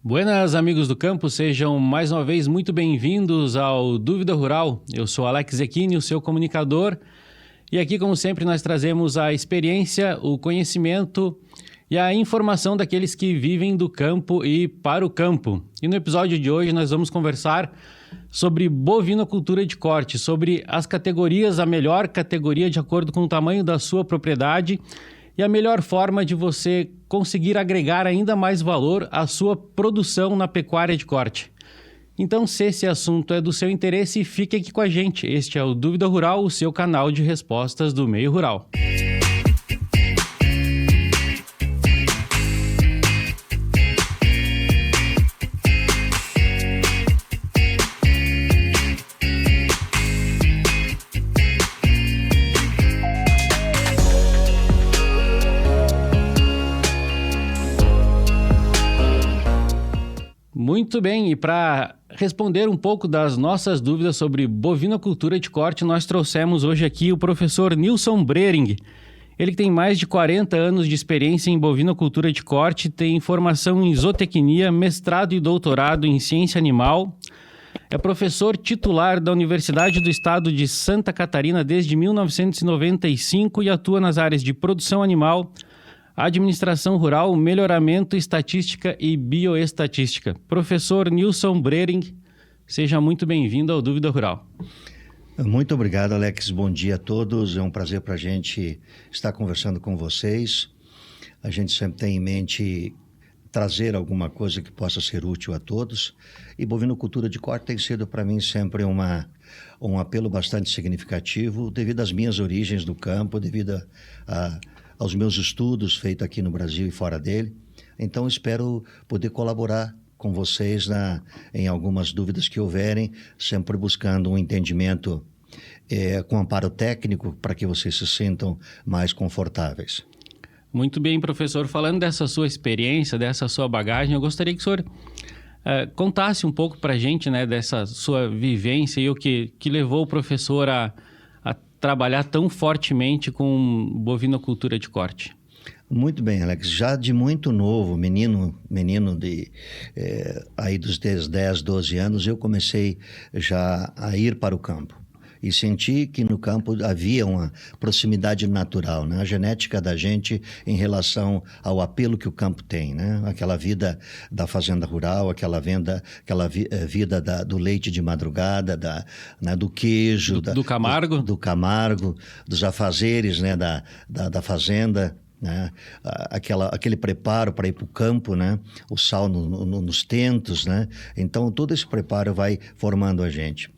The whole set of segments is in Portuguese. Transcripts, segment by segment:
Buenas, amigos do campo, sejam mais uma vez muito bem-vindos ao Dúvida Rural. Eu sou Alex Zecchini, o seu comunicador, e aqui, como sempre, nós trazemos a experiência, o conhecimento e a informação daqueles que vivem do campo e para o campo. E no episódio de hoje nós vamos conversar sobre bovinocultura de corte, sobre as categorias, a melhor categoria de acordo com o tamanho da sua propriedade e a melhor forma de você conseguir agregar ainda mais valor à sua produção na pecuária de corte. Então, se esse assunto é do seu interesse, fique aqui com a gente. Este é o Dúvida Rural, o seu canal de respostas do meio rural. Muito bem, e para responder um pouco das nossas dúvidas sobre bovinocultura de corte, nós trouxemos hoje aqui o professor Nilson Brering. Ele que tem mais de 40 anos de experiência em bovinocultura de corte, tem formação em zootecnia, mestrado e doutorado em ciência animal, é professor titular da Universidade do Estado de Santa Catarina desde 1995 e atua nas áreas de produção animal, administração rural, melhoramento, estatística e bioestatística. Professor Nilson Brering, seja muito bem-vindo ao Dúvida Rural. Muito obrigado, Alex. Bom dia a todos. É um prazer para a gente estar conversando com vocês. A gente sempre tem em mente trazer alguma coisa que possa ser útil a todos. E bovinocultura de corte tem sido para mim sempre um apelo bastante significativo devido às minhas origens do campo, devido aos meus estudos feitos aqui no Brasil e fora dele. Então, espero poder colaborar com vocês em algumas dúvidas que houverem, sempre buscando um entendimento com amparo técnico para que vocês se sintam mais confortáveis. Muito bem, professor. Falando dessa sua experiência, dessa sua bagagem, eu gostaria que o senhor contasse um pouco para a gente, né, dessa sua vivência e o que levou o professor a trabalhar tão fortemente com bovinocultura de corte. Muito bem, Alex. Já de muito novo, menino aí dos 10, 12 anos, eu comecei já a ir para o campo. E senti que no campo havia uma proximidade natural, né? A genética da gente em relação ao apelo que o campo tem, né? Aquela vida da fazenda rural, aquela vida do leite de madrugada, né? Do queijo. Do Camargo? Do Camargo, dos afazeres, né? Da fazenda. Né? Aquele preparo para ir para o campo, né? O sal nos tentos, né? Então, todo esse preparo vai formando a gente.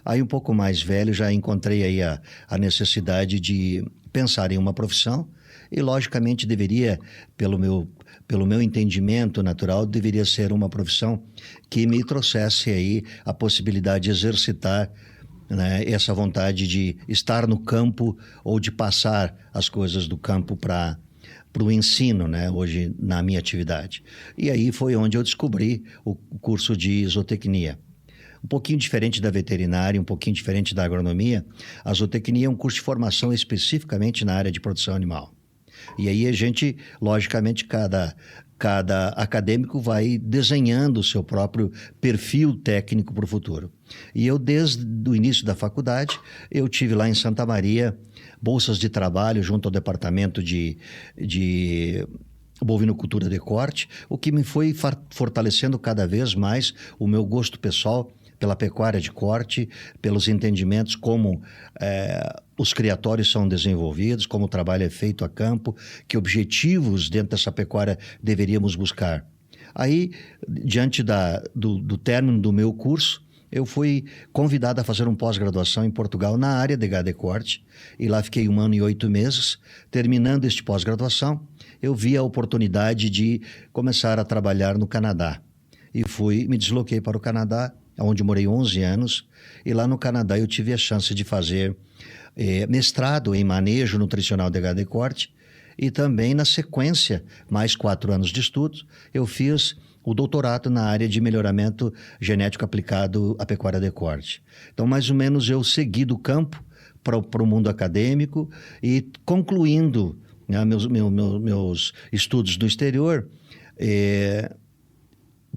Aí, um pouco mais velho, já encontrei aí a necessidade de pensar em uma profissão e, logicamente, deveria, pelo meu entendimento natural, deveria ser uma profissão que me trouxesse aí a possibilidade de exercitar, né, essa vontade de estar no campo ou de passar as coisas do campo para o ensino, né, hoje na minha atividade. E aí foi onde eu descobri o curso de zootecnia. Um pouquinho diferente da veterinária, um pouquinho diferente da agronomia, a zootecnia é um curso de formação especificamente na área de produção animal. E aí a gente, logicamente, cada acadêmico vai desenhando o seu próprio perfil técnico para o futuro. E eu, desde o início da faculdade, eu tive lá em Santa Maria bolsas de trabalho junto ao departamento de bovinocultura de corte, o que me foi fortalecendo cada vez mais o meu gosto pessoal pela pecuária de corte, pelos entendimentos como os criatórios são desenvolvidos, como o trabalho é feito a campo, que objetivos dentro dessa pecuária deveríamos buscar. Aí, diante do término do meu curso, eu fui convidado a fazer uma pós-graduação em Portugal na área de gado de corte, e lá fiquei 1 ano e 8 meses. Terminando este pós-graduação, eu vi a oportunidade de começar a trabalhar no Canadá. E me desloquei para o Canadá, onde morei 11 anos, e lá no Canadá eu tive a chance de fazer mestrado em manejo nutricional de gado de corte, e também na sequência, mais 4 anos de estudos, eu fiz o doutorado na área de melhoramento genético aplicado à pecuária de corte. Então, mais ou menos, eu segui do campo para o mundo acadêmico e concluindo, né, meus estudos no exterior,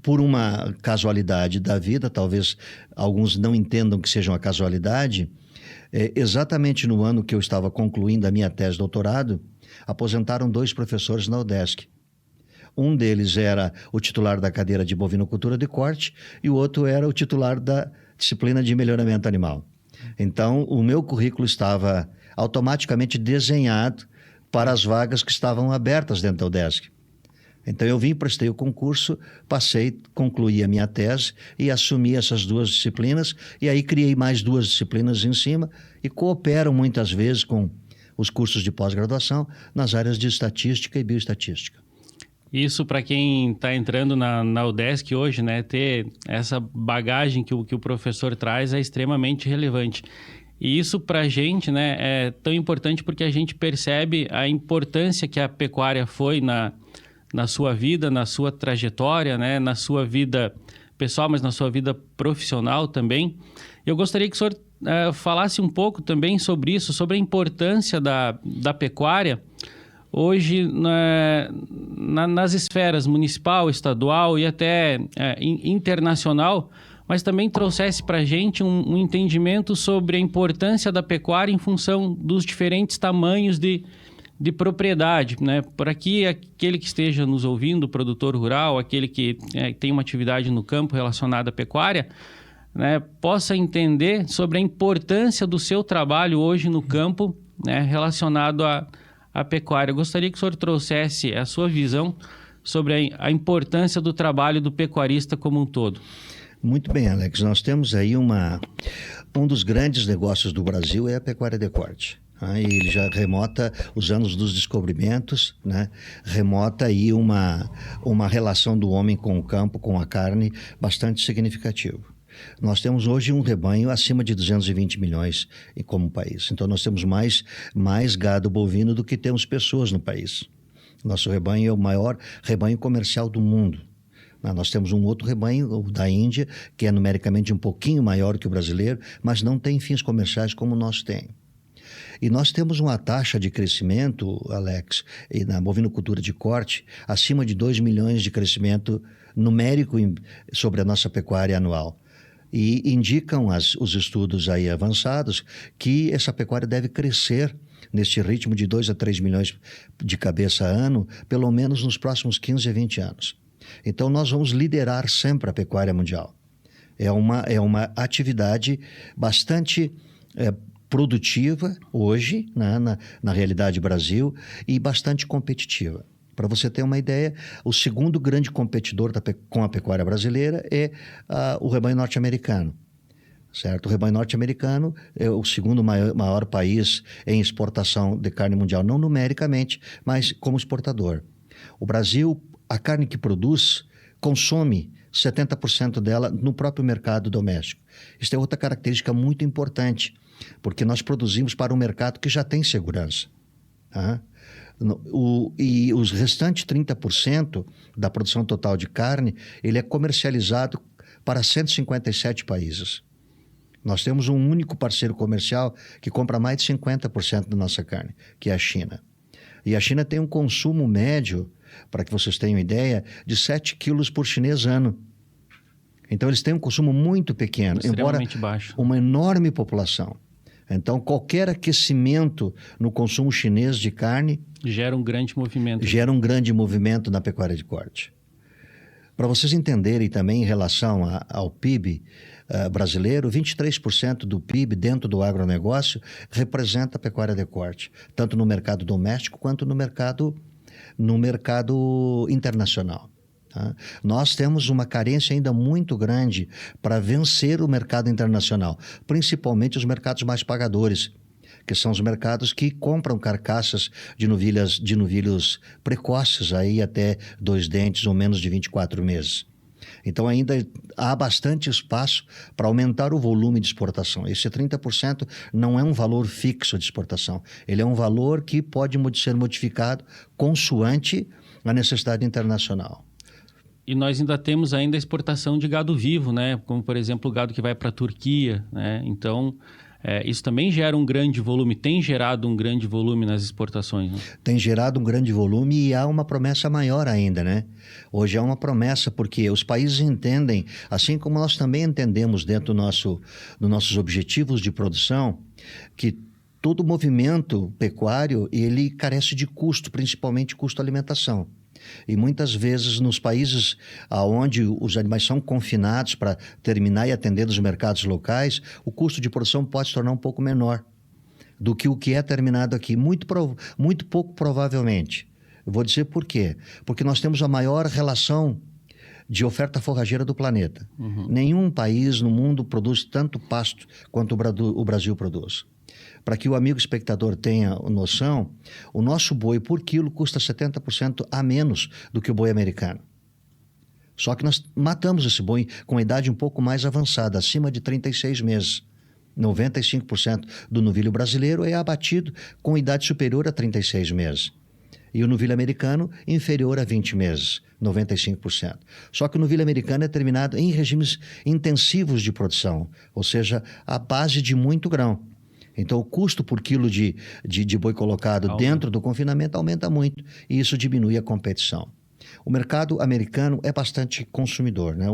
por uma casualidade da vida, talvez alguns não entendam que seja uma casualidade, exatamente no ano que eu estava concluindo a minha tese de doutorado, aposentaram 2 professores na UDESC. Um deles era o titular da cadeira de bovinocultura de corte e o outro era o titular da disciplina de melhoramento animal. Então, o meu currículo estava automaticamente desenhado para as vagas que estavam abertas dentro da UDESC. Então, eu vim, prestei o concurso, passei, concluí a minha tese e assumi essas 2 disciplinas e aí criei mais 2 disciplinas em cima e coopero muitas vezes com os cursos de pós-graduação nas áreas de estatística e bioestatística. Isso, para quem está entrando na UDESC hoje, né, ter essa bagagem que o professor traz é extremamente relevante. E isso para a gente, né, é tão importante porque a gente percebe a importância que a pecuária foi na sua vida, na sua trajetória, né, na sua vida pessoal, mas na sua vida profissional também. Eu gostaria que o senhor falasse um pouco também sobre isso, sobre a importância da pecuária hoje nas esferas municipal, estadual e até internacional, mas também trouxesse para a gente um entendimento sobre a importância da pecuária em função dos diferentes tamanhos de propriedade, né? Por aqui, aquele que esteja nos ouvindo, o produtor rural, aquele que tem uma atividade no campo relacionada à pecuária, né, possa entender sobre a importância do seu trabalho hoje no campo, né, relacionado à pecuária. Eu gostaria que o senhor trouxesse a sua visão sobre a importância do trabalho do pecuarista como um todo. Muito bem, Alex. Nós temos aí um dos grandes negócios do Brasil é a pecuária de corte. E ele já remota os anos dos descobrimentos, né? Remota aí uma relação do homem com o campo, com a carne, bastante significativo. Nós temos hoje um rebanho acima de 220 milhões como país. Então, nós temos mais gado bovino do que temos pessoas no país. Nosso rebanho é o maior rebanho comercial do mundo. Nós temos um outro rebanho, o da Índia, que é numericamente um pouquinho maior que o brasileiro, mas não tem fins comerciais como o nosso tem. E nós temos uma taxa de crescimento, Alex, na bovinocultura de corte, acima de 2 milhões de crescimento numérico sobre a nossa pecuária anual. E indicam os estudos aí avançados que essa pecuária deve crescer nesse ritmo de 2 a 3 milhões de cabeça a ano, pelo menos nos próximos 15 a 20 anos. Então, nós vamos liderar sempre a pecuária mundial. É uma atividade bastante produtiva hoje, né, na realidade Brasil, e bastante competitiva. Para você ter uma ideia, o segundo grande competidor com a pecuária brasileira é o rebanho norte-americano. Certo? O rebanho norte-americano é o segundo maior país em exportação de carne mundial, não numericamente, mas como exportador. O Brasil, a carne que produz, consome 70% dela no próprio mercado doméstico. Isso é outra característica muito importante, porque nós produzimos para um mercado que já tem segurança. Tá? E os restantes 30% da produção total de carne, ele é comercializado para 157 países. Nós temos um único parceiro comercial que compra mais de 50% da nossa carne, que é a China. E a China tem um consumo médio, para que vocês tenham ideia, de 7 quilos por chinês ano. Então, eles têm um consumo muito pequeno, embora baixo. Uma enorme população. Então, qualquer aquecimento no consumo chinês de carne gera um grande movimento. Gera um grande movimento na pecuária de corte. Para vocês entenderem também em relação ao PIB brasileiro, 23% do PIB dentro do agronegócio representa a pecuária de corte, tanto no mercado doméstico quanto no mercado internacional. Tá? Nós temos uma carência ainda muito grande para vencer o mercado internacional, principalmente os mercados mais pagadores, que são os mercados que compram carcaças de novilhos precoces, aí até 2 dentes ou menos de 24 meses. Então ainda há bastante espaço para aumentar o volume de exportação. Esse 30% não é um valor fixo de exportação, ele é um valor que pode ser modificado consoante a necessidade internacional. E nós ainda temos a exportação de gado vivo, né? Como, por exemplo, o gado que vai para a Turquia, né? Então, isso também gera um grande volume, tem gerado um grande volume nas exportações, né? Tem gerado um grande volume e há uma promessa maior ainda, né? Hoje há uma promessa porque os países entendem, assim como nós também entendemos dentro dos nossos objetivos de produção, que todo movimento pecuário, ele carece de custo, principalmente custo alimentação. E muitas vezes nos países onde os animais são confinados para terminar e atender os mercados locais, o custo de produção pode se tornar um pouco menor do que o que é terminado aqui, muito pouco provavelmente. Eu vou dizer por quê. Porque nós temos a maior relação de oferta forrageira do planeta. Nenhum país no mundo produz tanto pasto quanto o Brasil produz. Para que o amigo espectador tenha noção, o nosso boi por quilo custa 70% a menos do que o boi americano. Só que nós matamos esse boi com a idade um pouco mais avançada, acima de 36 meses. 95% do novilho brasileiro é abatido com idade superior a 36 meses. E o novilho americano inferior a 20 meses, 95%. Só que o novilho americano é terminado em regimes intensivos de produção, ou seja, à base de muito grão. Então, o custo por quilo de boi colocado dentro do confinamento aumenta muito e isso diminui a competição. O mercado americano é bastante consumidor, né?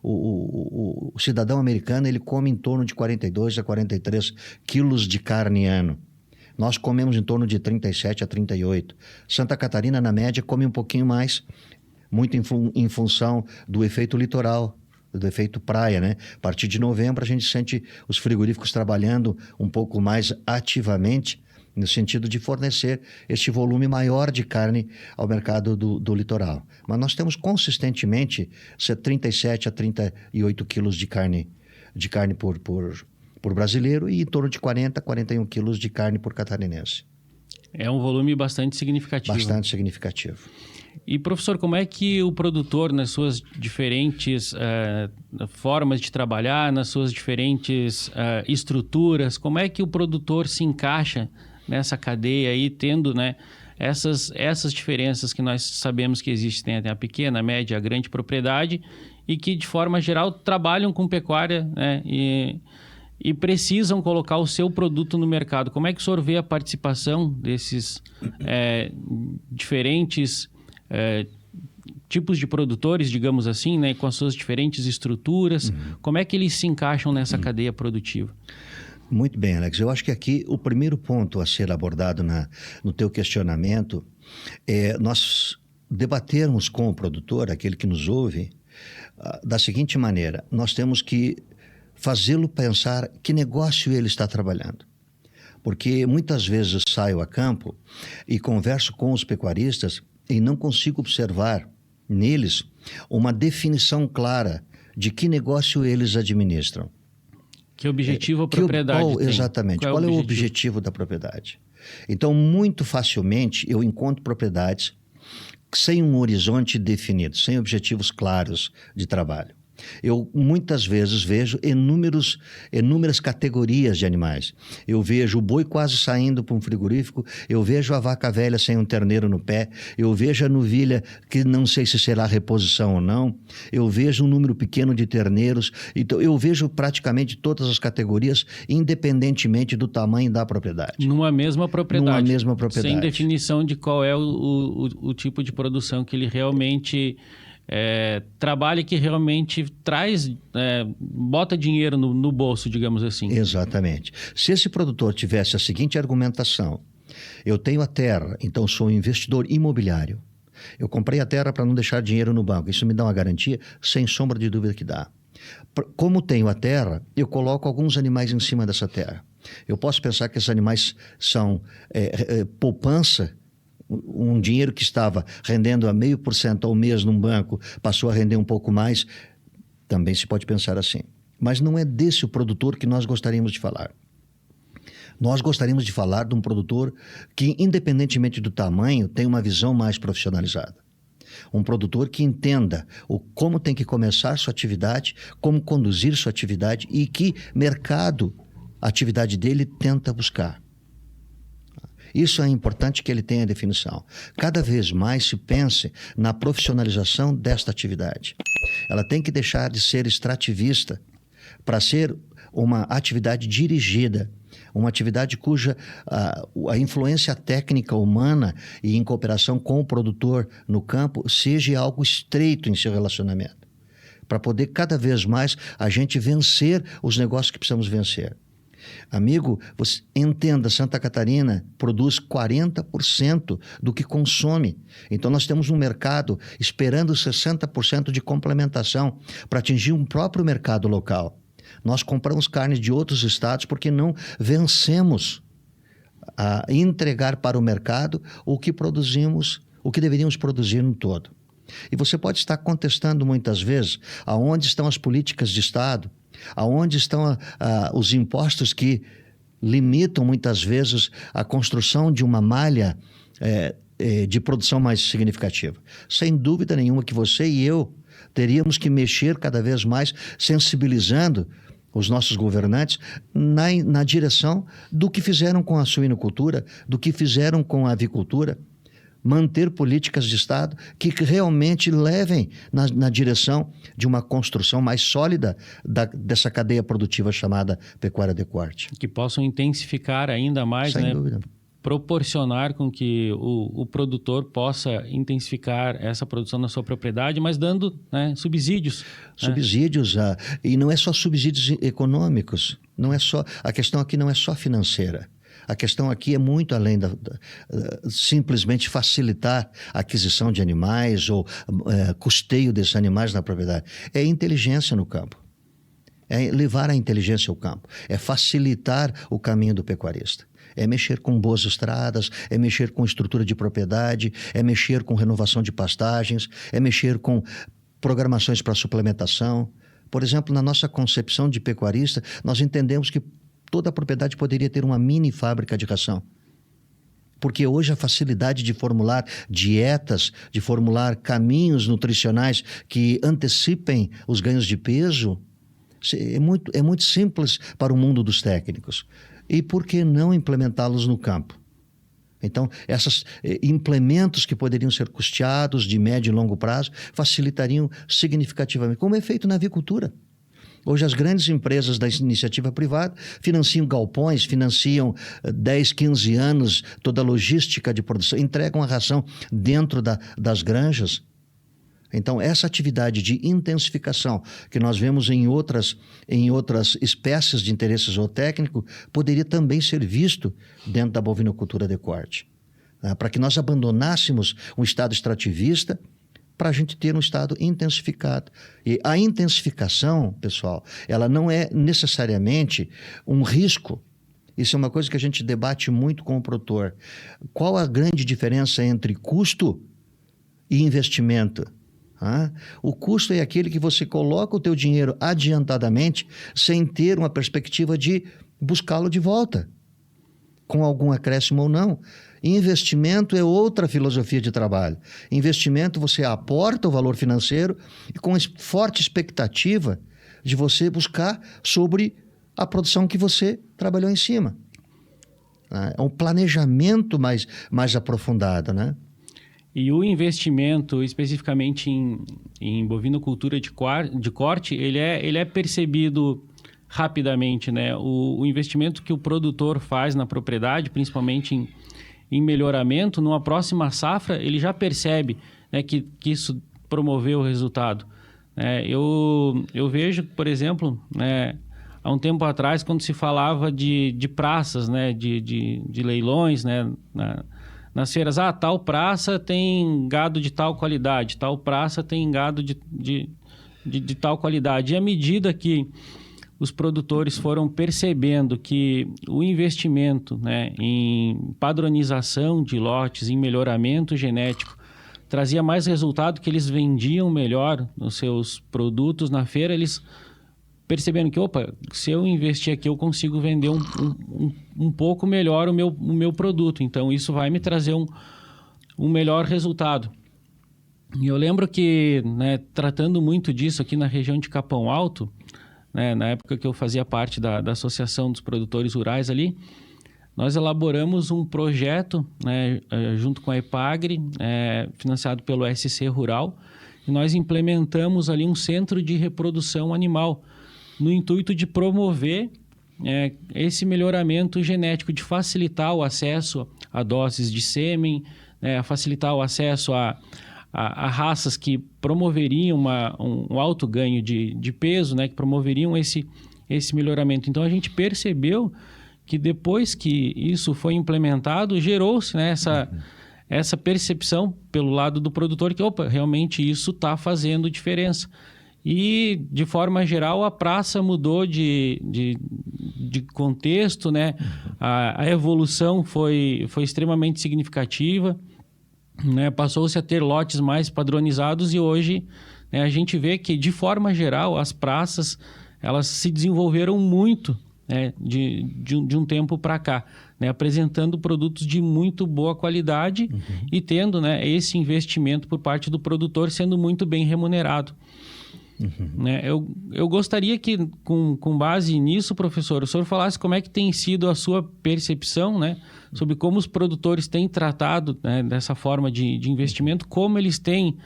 O cidadão americano ele come em torno de 42 a 43 quilos de carne ano. Nós comemos em torno de 37 a 38. Santa Catarina, na média, come um pouquinho mais, muito em função do efeito litoral, do efeito praia, né? A partir de novembro, a gente sente os frigoríficos trabalhando um pouco mais ativamente no sentido de fornecer este volume maior de carne ao mercado do litoral. Mas nós temos consistentemente 37 a 38 quilos de carne por brasileiro e em torno de 40 a 41 quilos de carne por catarinense. É um volume bastante significativo. Bastante significativo. E, professor, como é que o produtor, nas suas diferentes formas de trabalhar, nas suas diferentes estruturas, como é que o produtor se encaixa nessa cadeia aí, tendo, né, essas diferenças que nós sabemos que existem, tem a pequena, a média, a grande propriedade, e que, de forma geral, trabalham com pecuária, né, e precisam colocar o seu produto no mercado. Como é que o senhor vê a participação desses diferentes tipos de produtores, digamos assim, né, com as suas diferentes estruturas? Como é que eles se encaixam nessa cadeia produtiva? Muito bem, Alex. Eu acho que aqui o primeiro ponto a ser abordado no teu questionamento é nós debatermos com o produtor, aquele que nos ouve, da seguinte maneira: nós temos que fazê-lo pensar que negócio ele está trabalhando. Porque muitas vezes eu saio a campo e converso com os pecuaristas e não consigo observar neles uma definição clara de que negócio eles administram. Que objetivo a propriedade tem? Exatamente. Qual é o objetivo da propriedade? Então, muito facilmente, eu encontro propriedades sem um horizonte definido, sem objetivos claros de trabalho. Eu muitas vezes vejo inúmeras categorias de animais. Eu vejo o boi quase saindo para um frigorífico, eu vejo a vaca velha sem um terneiro no pé, eu vejo a novilha que não sei se será reposição ou não, eu vejo um número pequeno de terneiros. Então, eu vejo praticamente todas as categorias, independentemente do tamanho da propriedade. Numa mesma propriedade. Numa mesma propriedade. Sem definição de qual é o tipo de produção que ele realmente trabalha, que realmente traz, bota dinheiro no bolso, digamos assim. Exatamente. Se esse produtor tivesse a seguinte argumentação: eu tenho a terra, então sou um investidor imobiliário. Eu comprei a terra para não deixar dinheiro no banco. Isso me dá uma garantia? Sem sombra de dúvida que dá. Como tenho a terra, eu coloco alguns animais em cima dessa terra. Eu posso pensar que esses animais são poupança. Um dinheiro que estava rendendo a 0,5% ao mês num banco passou a render um pouco mais. Também se pode pensar assim. Mas não é desse o produtor que nós gostaríamos de falar. Nós gostaríamos de falar de um produtor que, independentemente do tamanho, tem uma visão mais profissionalizada. Um produtor que entenda como tem que começar sua atividade, como conduzir sua atividade e que mercado a atividade dele tenta buscar. Isso é importante que ele tenha definição. Cada vez mais se pense na profissionalização desta atividade. Ela tem que deixar de ser extrativista para ser uma atividade dirigida Uma atividade cuja a influência técnica humana e em cooperação com o produtor no campo seja algo estreito em seu relacionamento. Para poder cada vez mais a gente vencer os negócios que precisamos vencer. Amigo, você entenda, Santa Catarina produz 40% do que consome. Então nós temos um mercado esperando 60% de complementação para atingir um próprio mercado local. Nós compramos carne de outros estados porque não vencemos a entregar para o mercado o que produzimos, o que deveríamos produzir no todo. E você pode estar contestando muitas vezes aonde estão as políticas de Estado, aonde estão os impostos que limitam muitas vezes a construção de uma malha de produção mais significativa. Sem dúvida nenhuma que você e eu teríamos que mexer cada vez mais, sensibilizando os nossos governantes na direção do que fizeram com a suinocultura, do que fizeram com a avicultura, manter políticas de Estado que realmente levem na direção de uma construção mais sólida dessa cadeia produtiva chamada pecuária de corte. Que possam intensificar ainda mais, sem dúvida. Proporcionar com que o produtor possa intensificar essa produção na sua propriedade, mas dando subsídios. Subsídios, e não é só subsídios econômicos, a questão aqui não é só financeira. A questão aqui é muito além simplesmente facilitar a aquisição de animais ou custeio desses animais na propriedade. É inteligência no campo. É levar a inteligência ao campo. É facilitar o caminho do pecuarista. É mexer com boas estradas, é mexer com estrutura de propriedade, é mexer com renovação de pastagens, é mexer com programações para suplementação. Por exemplo, na nossa concepção de pecuarista, nós entendemos que toda a propriedade poderia ter uma mini fábrica de ração. Porque hoje a facilidade de formular dietas, de formular caminhos nutricionais que antecipem os ganhos de peso, é muito simples para o mundo dos técnicos. E por que não implementá-los no campo? Então, esses implementos que poderiam ser custeados de médio e longo prazo facilitariam significativamente, como é feito na avicultura. Hoje as grandes empresas da iniciativa privada financiam galpões, financiam 10, 15 anos toda a logística de produção, entregam a ração dentro das granjas. Então, essa atividade de intensificação que nós vemos em outras espécies de interesse zootécnico poderia também ser visto dentro da bovinocultura de corte. Para que nós abandonássemos um estado extrativista para a gente ter um estado intensificado. E a intensificação, pessoal, ela não é necessariamente um risco. Isso é uma coisa que a gente debate muito com o produtor. Qual a grande diferença entre custo e investimento? O custo é aquele que você coloca o teu dinheiro adiantadamente sem ter uma perspectiva de buscá-lo de volta, com algum acréscimo ou não. Investimento é outra filosofia de trabalho. Investimento, você aporta o valor financeiro e com forte expectativa de você buscar sobre a produção que você trabalhou em cima. É um planejamento mais aprofundado, né? E o investimento, especificamente em bovinocultura de corte, ele é percebido rapidamente, né? O investimento que o produtor faz na propriedade, principalmente em melhoramento, numa próxima safra, ele já percebe, né, que isso promoveu o resultado. Eu vejo, por exemplo, há um tempo atrás, quando se falava de praças, né, de leilões, né, nas feiras, tal praça tem gado de tal qualidade, tal praça tem gado de tal qualidade. E à medida que os produtores foram percebendo que o investimento, né, em padronização de lotes, em melhoramento genético, trazia mais resultado, que eles vendiam melhor os seus produtos na feira, eles percebendo que, se eu investir aqui, eu consigo vender um pouco melhor o meu produto. Então, isso vai me trazer um melhor resultado. E eu lembro que, né, tratando muito disso aqui na região de Capão Alto, né, na época que eu fazia parte da Associação dos Produtores Rurais ali, nós elaboramos um projeto, né, junto com a EPAGRE, financiado pelo SC Rural, e nós implementamos ali um centro de reprodução animal, no intuito de promover esse melhoramento genético de facilitar o acesso a doses de sêmen, facilitar o acesso a raças que promoveriam um alto ganho de peso, que promoveriam esse melhoramento. Então, a gente percebeu que depois que isso foi implementado, gerou-se essa percepção pelo lado do produtor que, realmente isso está fazendo diferença. E, de forma geral, a praça mudou de contexto, A evolução foi extremamente significativa, Passou-se a ter lotes mais padronizados e hoje a gente vê que, de forma geral, as praças elas se desenvolveram muito de um tempo para cá, apresentando produtos de muito boa qualidade e tendo esse investimento por parte do produtor sendo muito bem remunerado. Eu gostaria que, com base nisso, professor, o senhor falasse como é que tem sido a sua percepção sobre como os produtores têm tratado dessa forma de investimento, como eles têm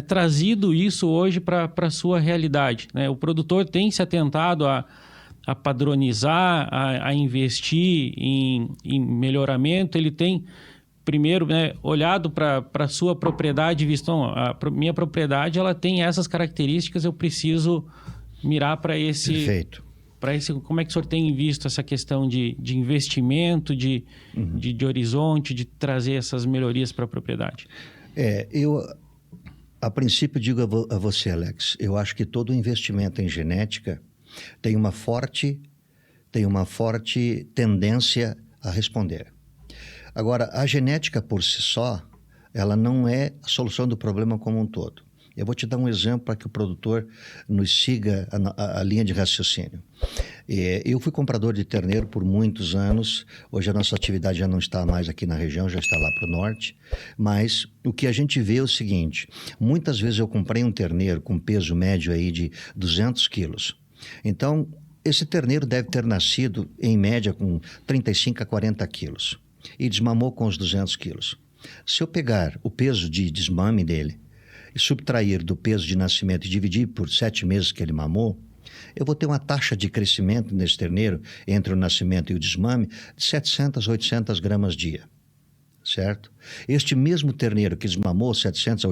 trazido isso hoje para a sua realidade. O produtor tem se atentado a padronizar, a investir em melhoramento, ele tem primeiro olhado para a sua propriedade e visto, a minha propriedade ela tem essas características, eu preciso mirar para esse... Perfeito. Como é que o senhor tem visto essa questão de investimento, de horizonte, de trazer essas melhorias para a propriedade? Eu, a princípio, digo a você, Alex, eu acho que todo investimento em genética tem uma forte tendência a responder. Agora, a genética por si só, ela não é a solução do problema como um todo. Eu vou te dar um exemplo para que o produtor nos siga a linha de raciocínio. Eu fui comprador de terneiro por muitos anos. Hoje a nossa atividade já não está mais aqui na região, já está lá para o norte. Mas o que a gente vê é o seguinte: muitas vezes eu comprei um terneiro com peso médio aí de 200 quilos. Então, esse terneiro deve ter nascido, em média, com 35 a 40 quilos. E desmamou com os 200 quilos. Se eu pegar o peso de desmame dele e subtrair do peso de nascimento e dividir por 7 meses que ele mamou, eu vou ter uma taxa de crescimento nesse terneiro, entre o nascimento e o desmame, de 700 a 800 gramas dia. Certo? Este mesmo terneiro que desmamou 700 a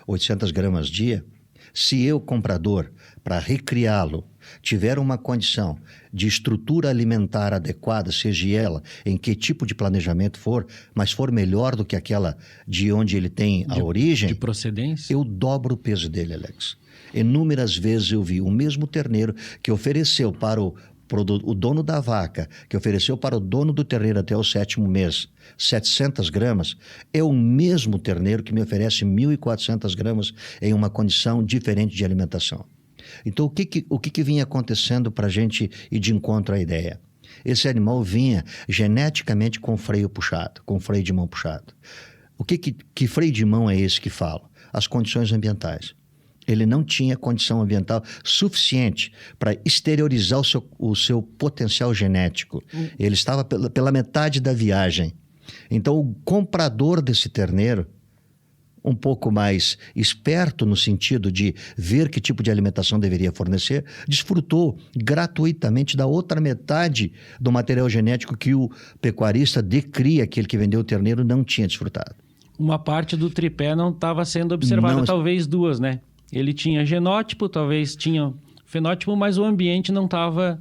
800 gramas dia, se eu, comprador, para recriá-lo, tiver uma condição de estrutura alimentar adequada, seja ela em que tipo de planejamento for, mas for melhor do que aquela de onde ele tem a origem... De procedência? Eu dobro o peso dele, Alex. Inúmeras vezes eu vi o mesmo terneiro que ofereceu para o dono da vaca, que ofereceu para o dono do terneiro até o 7º mês 700 gramas, é o mesmo terneiro que me oferece 1.400 gramas em uma condição diferente de alimentação. Então, o que vinha acontecendo para a gente ir de encontro à ideia? Esse animal vinha geneticamente com freio puxado, com freio de mão puxado. Que freio de mão é esse que falo? As condições ambientais. Ele não tinha condição ambiental suficiente para exteriorizar o seu potencial genético. Ele estava pela metade da viagem. Então, o comprador desse terneiro, um pouco mais esperto no sentido de ver que tipo de alimentação deveria fornecer, desfrutou gratuitamente da outra metade do material genético que o pecuarista de cria, aquele que vendeu o terneiro, não tinha desfrutado. Uma parte do tripé não estava sendo observada, talvez duas, Ele tinha genótipo, talvez tinha fenótipo, mas o ambiente não estava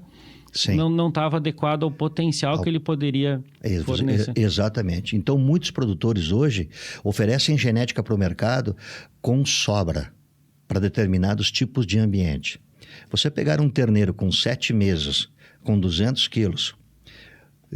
adequado ao potencial que ele poderia fornecer. Exatamente. Então, muitos produtores hoje oferecem genética para o mercado com sobra para determinados tipos de ambiente. Você pegar um terneiro com 7 meses, com 200 quilos,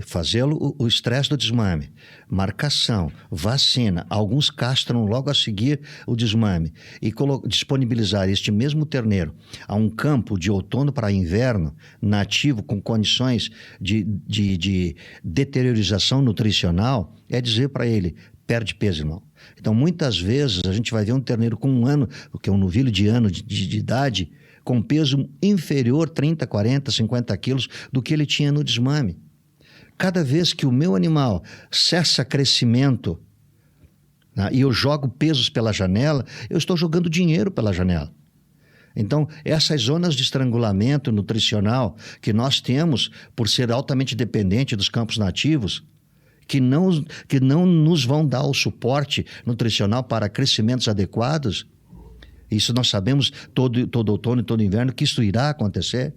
fazê-lo o estresse do desmame, marcação, vacina, alguns castram logo a seguir o desmame e disponibilizar este mesmo terneiro a um campo de outono para inverno, nativo, com condições de deteriorização nutricional, é dizer para ele, perde peso, irmão. Então, muitas vezes, a gente vai ver um terneiro com 1 ano, que é um novilho de ano de idade, com peso inferior 30, 40, 50 quilos do que ele tinha no desmame. Cada vez que o meu animal cessa crescimento, e eu jogo pesos pela janela, eu estou jogando dinheiro pela janela. Então, essas zonas de estrangulamento nutricional que nós temos, por ser altamente dependente dos campos nativos, que não nos vão dar o suporte nutricional para crescimentos adequados, isso nós sabemos todo outono e todo inverno que isso irá acontecer.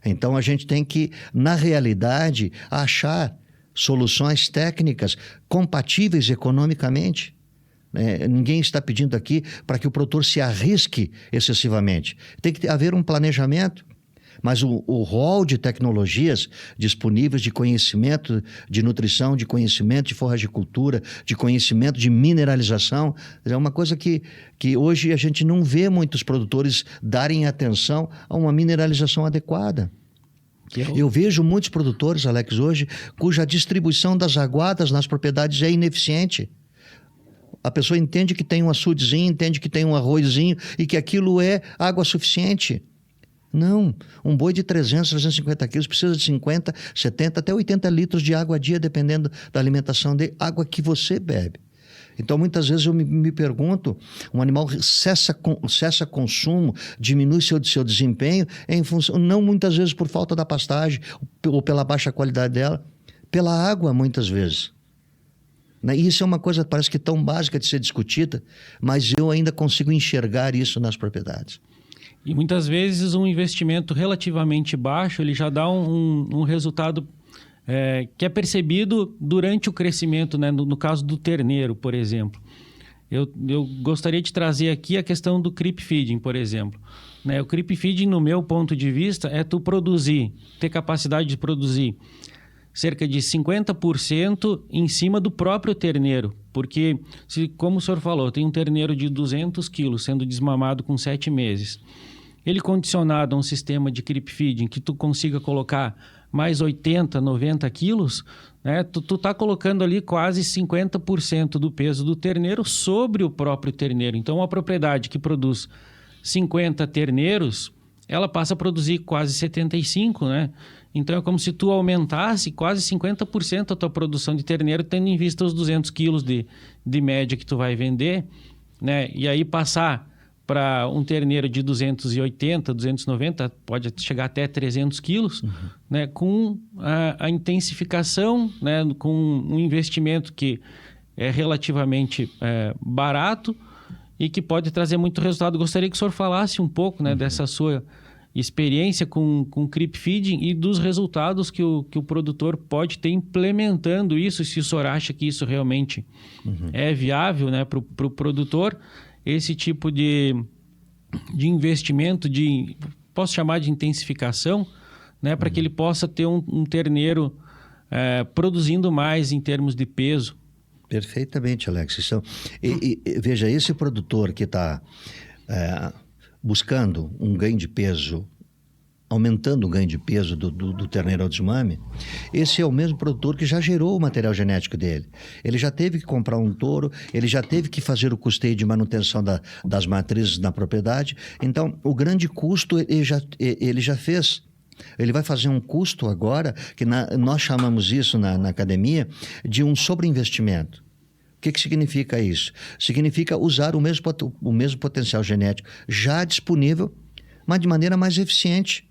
Então, a gente tem que, na realidade, achar soluções técnicas compatíveis economicamente. Ninguém está pedindo aqui para que o produtor se arrisque excessivamente. Tem que haver um planejamento, mas o rol de tecnologias disponíveis de conhecimento de nutrição, de conhecimento de forragicultura, de conhecimento de mineralização, é uma coisa que hoje a gente não vê muitos produtores darem atenção a uma mineralização adequada. Eu vejo muitos produtores, Alex, hoje, cuja distribuição das aguadas nas propriedades é ineficiente. A pessoa entende que tem um açudezinho, entende que tem um arrozinho e que aquilo é água suficiente. Não, um boi de 300, 350 quilos precisa de 50, 70, até 80 litros de água a dia, dependendo da alimentação dele, água que você bebe. Então, muitas vezes eu me pergunto, um animal cessa consumo, diminui seu desempenho, em função, não muitas vezes por falta da pastagem ou pela baixa qualidade dela, pela água muitas vezes. E isso é uma coisa parece que tão básica de ser discutida, mas eu ainda consigo enxergar isso nas propriedades. E muitas vezes um investimento relativamente baixo, ele já dá um resultado que é percebido durante o crescimento, né? No caso do terneiro, por exemplo. Eu gostaria de trazer aqui a questão do creep feeding, por exemplo. O creep feeding, no meu ponto de vista, é tu ter capacidade de produzir cerca de 50% em cima do próprio terneiro. Porque, como o senhor falou, tem um terneiro de 200 quilos sendo desmamado com 7 meses. Ele condicionado a um sistema de creep feeding que tu consiga colocar mais 80, 90 quilos, né? Tu tá colocando ali quase 50% do peso do terneiro sobre o próprio terneiro. Então, uma propriedade que produz 50 terneiros, ela passa a produzir quase 75, né? Então, é como se tu aumentasse quase 50% a tua produção de terneiro, tendo em vista os 200 quilos de média que tu vai vender, né? E aí passar para um terneiro de 280, 290, pode chegar até 300 quilos, né? Com a intensificação, né? Com um investimento que é relativamente barato e que pode trazer muito resultado. Gostaria que o senhor falasse um pouco, né? Dessa sua experiência com creep feeding e dos resultados que o produtor pode ter implementando isso, se o senhor acha que isso realmente é viável, né, para o produtor, esse tipo de investimento, posso chamar de intensificação, né, para que ele possa ter um terneiro produzindo mais em termos de peso. Perfeitamente, Alex. Então, veja, esse produtor que está buscando um ganho de peso, aumentando o ganho de peso do terneiro ao desmame, esse é o mesmo produtor que já gerou o material genético dele. Ele já teve que comprar um touro, ele já teve que fazer o custeio de manutenção das matrizes na propriedade. Então, o grande custo ele já fez. Ele vai fazer um custo agora, que nós chamamos isso na academia de um sobreinvestimento. O que significa isso? Significa usar o mesmo potencial genético já disponível, mas de maneira mais eficiente.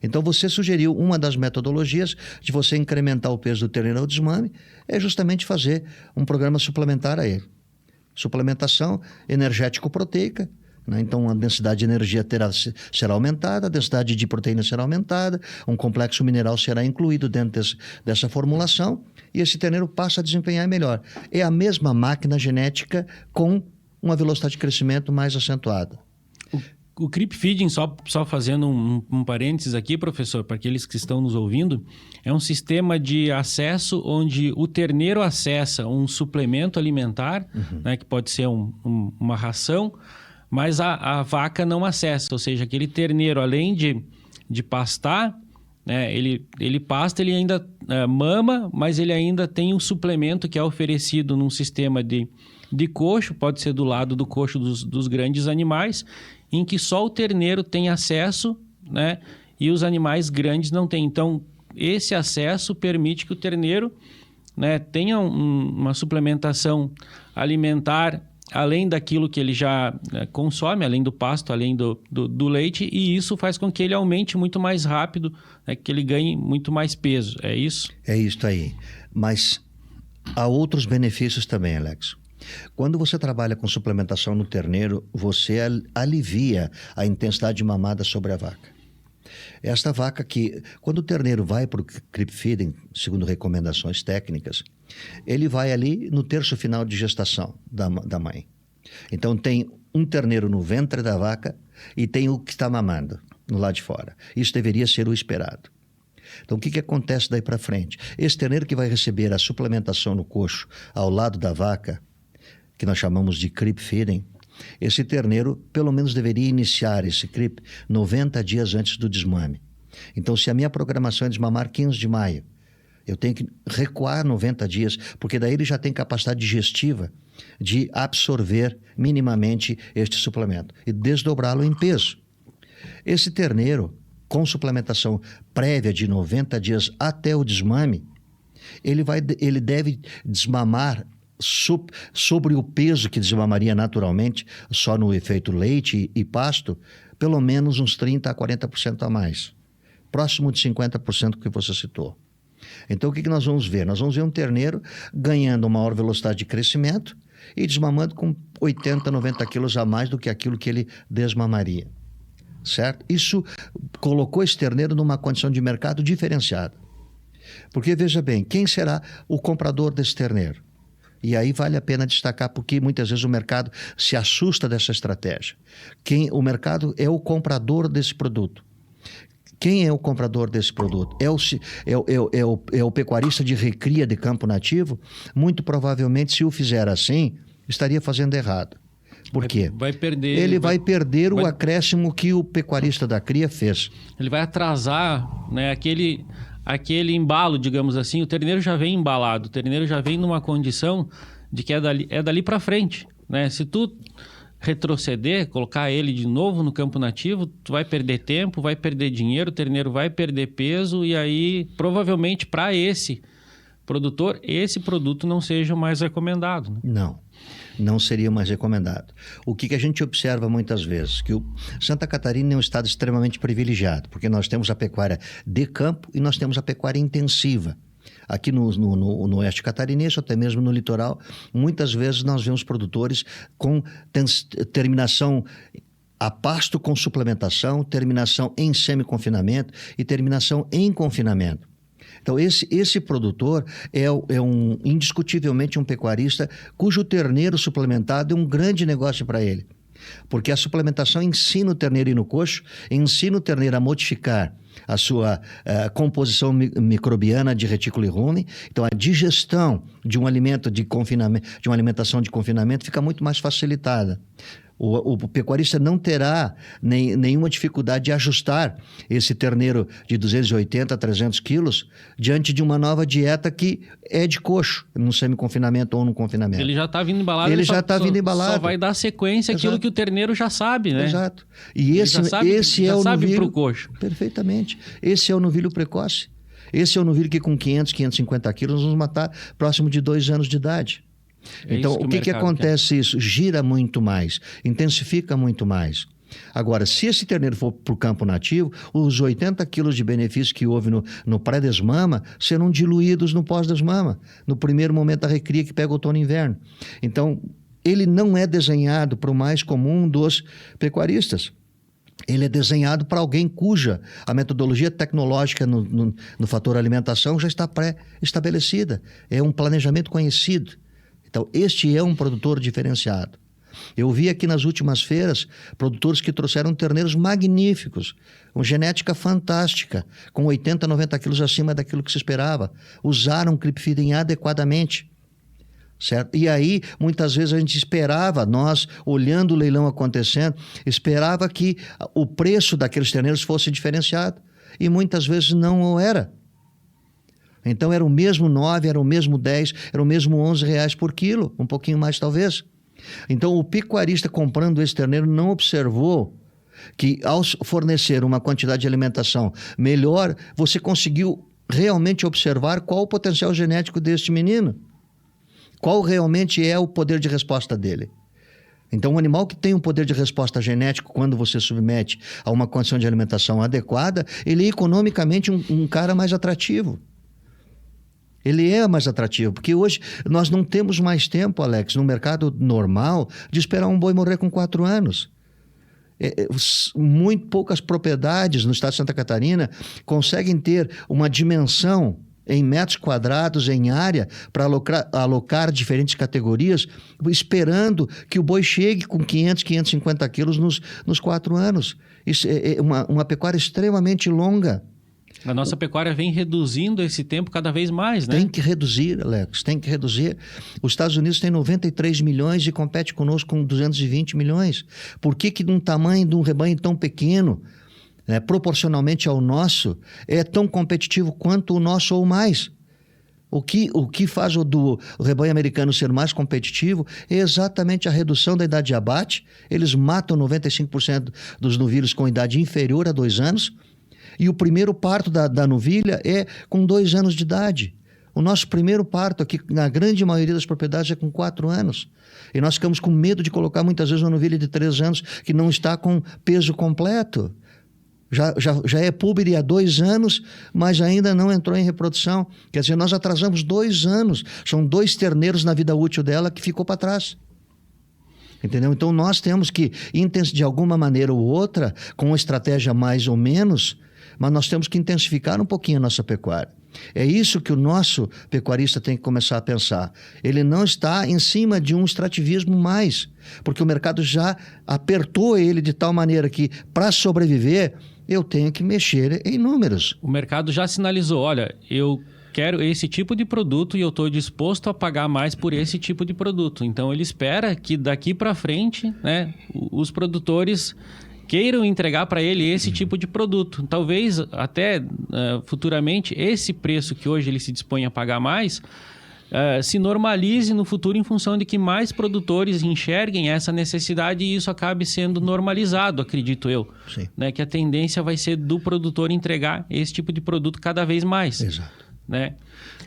Então, você sugeriu uma das metodologias de você incrementar o peso do terneiro ao desmame, é justamente fazer um programa suplementar a ele. Suplementação energético-proteica, né? Então, a densidade de energia será aumentada, a densidade de proteína será aumentada, um complexo mineral será incluído dentro dessa formulação e esse terneiro passa a desempenhar melhor. É a mesma máquina genética com uma velocidade de crescimento mais acentuada. O creep feeding, só fazendo um parênteses aqui, professor, para aqueles que estão nos ouvindo, é um sistema de acesso onde o terneiro acessa um suplemento alimentar, né, que pode ser uma ração, mas a vaca não acessa. Ou seja, aquele terneiro, além de pastar, né, ele pasta, ele ainda mama, mas ele ainda tem um suplemento que é oferecido num sistema de coxo, pode ser do lado do coxo dos grandes animais, em que só o terneiro tem acesso, né, e os animais grandes não têm. Então, esse acesso permite que o terneiro, né, tenha uma suplementação alimentar além daquilo que ele já consome, além do pasto, além do leite, e isso faz com que ele aumente muito mais rápido, né, que ele ganhe muito mais peso, é isso? É isso aí. Mas há outros benefícios também, Alex. Quando você trabalha com suplementação no terneiro, você alivia a intensidade de mamada sobre a vaca. Esta vaca que, quando o terneiro vai para o creep feeding, segundo recomendações técnicas, ele vai ali no terço final de gestação da mãe. Então tem um terneiro no ventre da vaca e tem o que está mamando no lado de fora. Isso deveria ser o esperado. Então o que acontece daí para frente? Esse terneiro que vai receber a suplementação no coxo ao lado da vaca, que nós chamamos de creep feeding, esse terneiro pelo menos deveria iniciar esse creep 90 dias antes do desmame. Então, se a minha programação é desmamar 15 de maio, eu tenho que recuar 90 dias, porque daí ele já tem capacidade digestiva de absorver minimamente este suplemento e desdobrá-lo em peso. Esse terneiro, com suplementação prévia de 90 dias até o desmame, ele deve desmamar sobre o peso que desmamaria naturalmente, só no efeito leite e pasto, pelo menos uns 30% a 40% a mais. Próximo de 50% que você citou. Então, o que nós vamos ver? Nós vamos ver um terneiro ganhando maior velocidade de crescimento e desmamando com 80, 90 quilos a mais do que aquilo que ele desmamaria. Certo? Isso colocou esse terneiro numa condição de mercado diferenciada. Porque, veja bem, quem será o comprador desse terneiro? E aí vale a pena destacar, porque muitas vezes o mercado se assusta dessa estratégia. O mercado é o comprador desse produto. Quem é o comprador desse produto? É o pecuarista de recria de campo nativo? Muito provavelmente, se o fizer assim, estaria fazendo errado. Por quê? Vai perder... Ele vai perder o acréscimo que o pecuarista da cria fez. Ele vai atrasar, né, aquele embalo, digamos assim. O terneiro já vem embalado, o terneiro já vem numa condição de que é dali para frente, né? Se tu retroceder, colocar ele de novo no campo nativo, tu vai perder tempo, vai perder dinheiro, o terneiro vai perder peso e aí provavelmente para esse produtor, esse produto não seja mais recomendado, né? Não seria mais recomendado. O que a gente observa muitas vezes? Que o Santa Catarina é um estado extremamente privilegiado, porque nós temos a pecuária de campo e nós temos a pecuária intensiva. Aqui no oeste catarinense, até mesmo no litoral, muitas vezes nós vemos produtores com terminação a pasto com suplementação, terminação em semi-confinamento e terminação em confinamento. Então, esse produtor é indiscutivelmente um pecuarista cujo terneiro suplementado é um grande negócio para ele. Porque a suplementação ensina o terneiro a ir no coxo, ensina o terneiro a modificar a sua composição microbiana de retículo e rumen. Então, a digestão de um alimento de confinamento, de uma alimentação de confinamento fica muito mais facilitada. O pecuarista não terá nenhuma dificuldade de ajustar esse terneiro de 280 a 300 quilos diante de uma nova dieta que é de coxo, no semi-confinamento ou no confinamento. Ele já está vindo embalado. Ele já está vindo embalado. Só vai dar sequência àquilo que o terneiro já sabe, né? Exato. E esse é o sabe novilho... para o coxo. Perfeitamente. Esse é o novilho precoce. Esse é o novilho que com 500, 550 quilos nós vamos matar próximo de 2 anos de idade. Então, o que acontece isso? Gira muito mais, intensifica muito mais. Agora, se esse terneiro for para o campo nativo, os 80 quilos de benefício que houve no pré-desmama serão diluídos no pós-desmama, no primeiro momento da recria que pega o outono e inverno. Então, ele não é desenhado para o mais comum dos pecuaristas. Ele é desenhado para alguém cuja a metodologia tecnológica no fator alimentação já está pré-estabelecida. É um planejamento conhecido. Então, este é um produtor diferenciado. Eu vi aqui nas últimas feiras produtores que trouxeram terneiros magníficos, com genética fantástica, com 80, 90 quilos acima daquilo que se esperava. Usaram creep feeding adequadamente. Certo? E aí, muitas vezes a gente esperava, nós, olhando o leilão acontecendo, esperava que o preço daqueles terneiros fosse diferenciado. E muitas vezes não o era. Então era o mesmo 9, era o mesmo 10, era o mesmo 11 reais por quilo, um pouquinho mais talvez. Então o pecuarista comprando esse terneiro não observou que ao fornecer uma quantidade de alimentação melhor, você conseguiu realmente observar qual o potencial genético deste menino. Qual realmente é o poder de resposta dele. Então, um animal que tem um poder de resposta genético, quando você submete a uma condição de alimentação adequada, ele é economicamente um cara mais atrativo. Ele é mais atrativo, porque hoje nós não temos mais tempo, Alex, no mercado normal, de esperar um boi morrer com 4 anos. Muito poucas propriedades no estado de Santa Catarina conseguem ter uma dimensão em metros quadrados, em área, para alocar diferentes categorias, esperando que o boi chegue com 500, 550 quilos nos 4 anos. Isso é uma pecuária extremamente longa. A nossa pecuária vem reduzindo esse tempo cada vez mais, né? Tem que reduzir, Alex, tem que reduzir. Os Estados Unidos têm 93 milhões e compete conosco com 220 milhões. Por que num tamanho de um rebanho tão pequeno, proporcionalmente ao nosso, é tão competitivo quanto o nosso ou mais? O que faz o rebanho americano ser mais competitivo é exatamente a redução da idade de abate. Eles matam 95% dos novilhos com idade inferior a 2 anos. E o primeiro parto da novilha é com 2 anos de idade. O nosso primeiro parto aqui, na grande maioria das propriedades, é com 4 anos. E nós ficamos com medo de colocar muitas vezes uma novilha de 3 anos que não está com peso completo. Já é púbere há 2 anos, mas ainda não entrou em reprodução. Quer dizer, nós atrasamos 2 anos. São 2 terneiros na vida útil dela que ficou para trás. Entendeu? Então nós temos que, de alguma maneira ou outra, com uma estratégia mais ou menos, mas nós temos que intensificar um pouquinho a nossa pecuária. É isso que o nosso pecuarista tem que começar a pensar. Ele não está em cima de um extrativismo mais, porque o mercado já apertou ele de tal maneira que, para sobreviver, eu tenho que mexer em números. O mercado já sinalizou, olha, eu quero esse tipo de produto e eu estou disposto a pagar mais por esse tipo de produto. Então, ele espera que daqui para frente, né, os produtores queiram entregar para ele esse tipo de produto. Talvez até futuramente esse preço que hoje ele se dispõe a pagar mais se normalize no futuro em função de que mais produtores enxerguem essa necessidade e isso acabe sendo normalizado, acredito eu. Sim. Né? Que a tendência vai ser do produtor entregar esse tipo de produto cada vez mais. Exato. Né?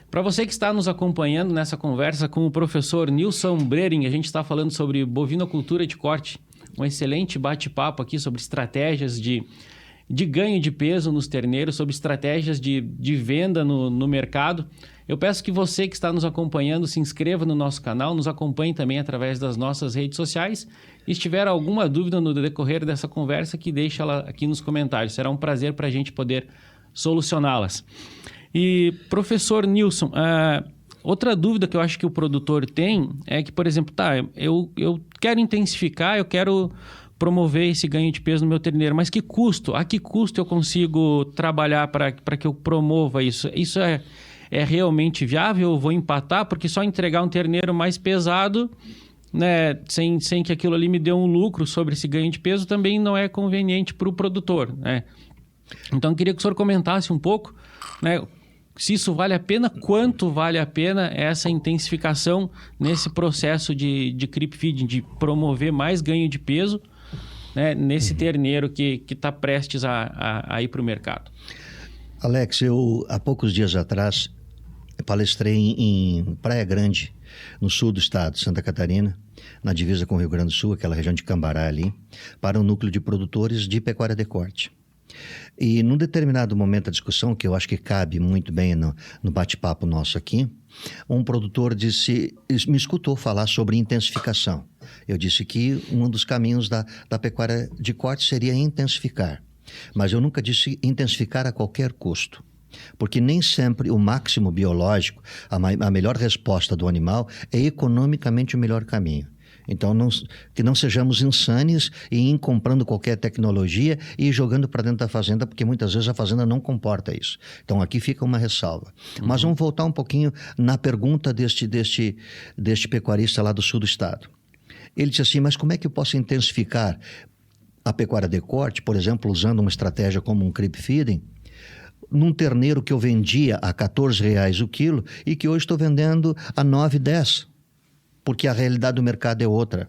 Para você que está nos acompanhando nessa conversa com o professor Nilson Brering, a gente está falando sobre bovinocultura de corte. Um excelente bate-papo aqui sobre estratégias de ganho de peso nos terneiros, sobre estratégias de venda no mercado. Eu peço que você que está nos acompanhando se inscreva no nosso canal, nos acompanhe também através das nossas redes sociais. E se tiver alguma dúvida no decorrer dessa conversa, que deixe ela aqui nos comentários. Será um prazer para a gente poder solucioná-las. E, professor Nilson, outra dúvida que eu acho que o produtor tem é que, por exemplo, eu quero intensificar, eu quero promover esse ganho de peso no meu terneiro, mas que custo? A que custo eu consigo trabalhar para que eu promova isso? Isso é realmente viável? Eu vou empatar? Porque só entregar um terneiro mais pesado, né, sem que aquilo ali me dê um lucro sobre esse ganho de peso, também não é conveniente para o produtor, né? Então, eu queria que o senhor comentasse um pouco, né, se isso vale a pena, quanto vale a pena essa intensificação nesse processo de creep feeding, de promover mais ganho de peso, né, nesse terneiro que está prestes a ir para o mercado. Alex, eu há poucos dias atrás palestrei em Praia Grande, no sul do estado, Santa Catarina, na divisa com o Rio Grande do Sul, aquela região de Cambará ali, para um núcleo de produtores de pecuária de corte. E num determinado momento da discussão, que eu acho que cabe muito bem no bate-papo nosso aqui, um produtor me escutou falar sobre intensificação. Eu disse que um dos caminhos da pecuária de corte seria intensificar. Mas eu nunca disse intensificar a qualquer custo. Porque nem sempre o máximo biológico, a melhor resposta do animal, é economicamente o melhor caminho. Então, que não sejamos insanes em ir comprando qualquer tecnologia e ir jogando para dentro da fazenda, porque muitas vezes a fazenda não comporta isso. Então, aqui fica uma ressalva. Uhum. Mas vamos voltar um pouquinho na pergunta deste pecuarista lá do sul do estado. Ele disse assim, mas como é que eu posso intensificar a pecuária de corte, por exemplo, usando uma estratégia como um creep feeding, num terneiro que eu vendia a R$14 o quilo e que hoje estou vendendo a R$9, R$10? Porque a realidade do mercado é outra.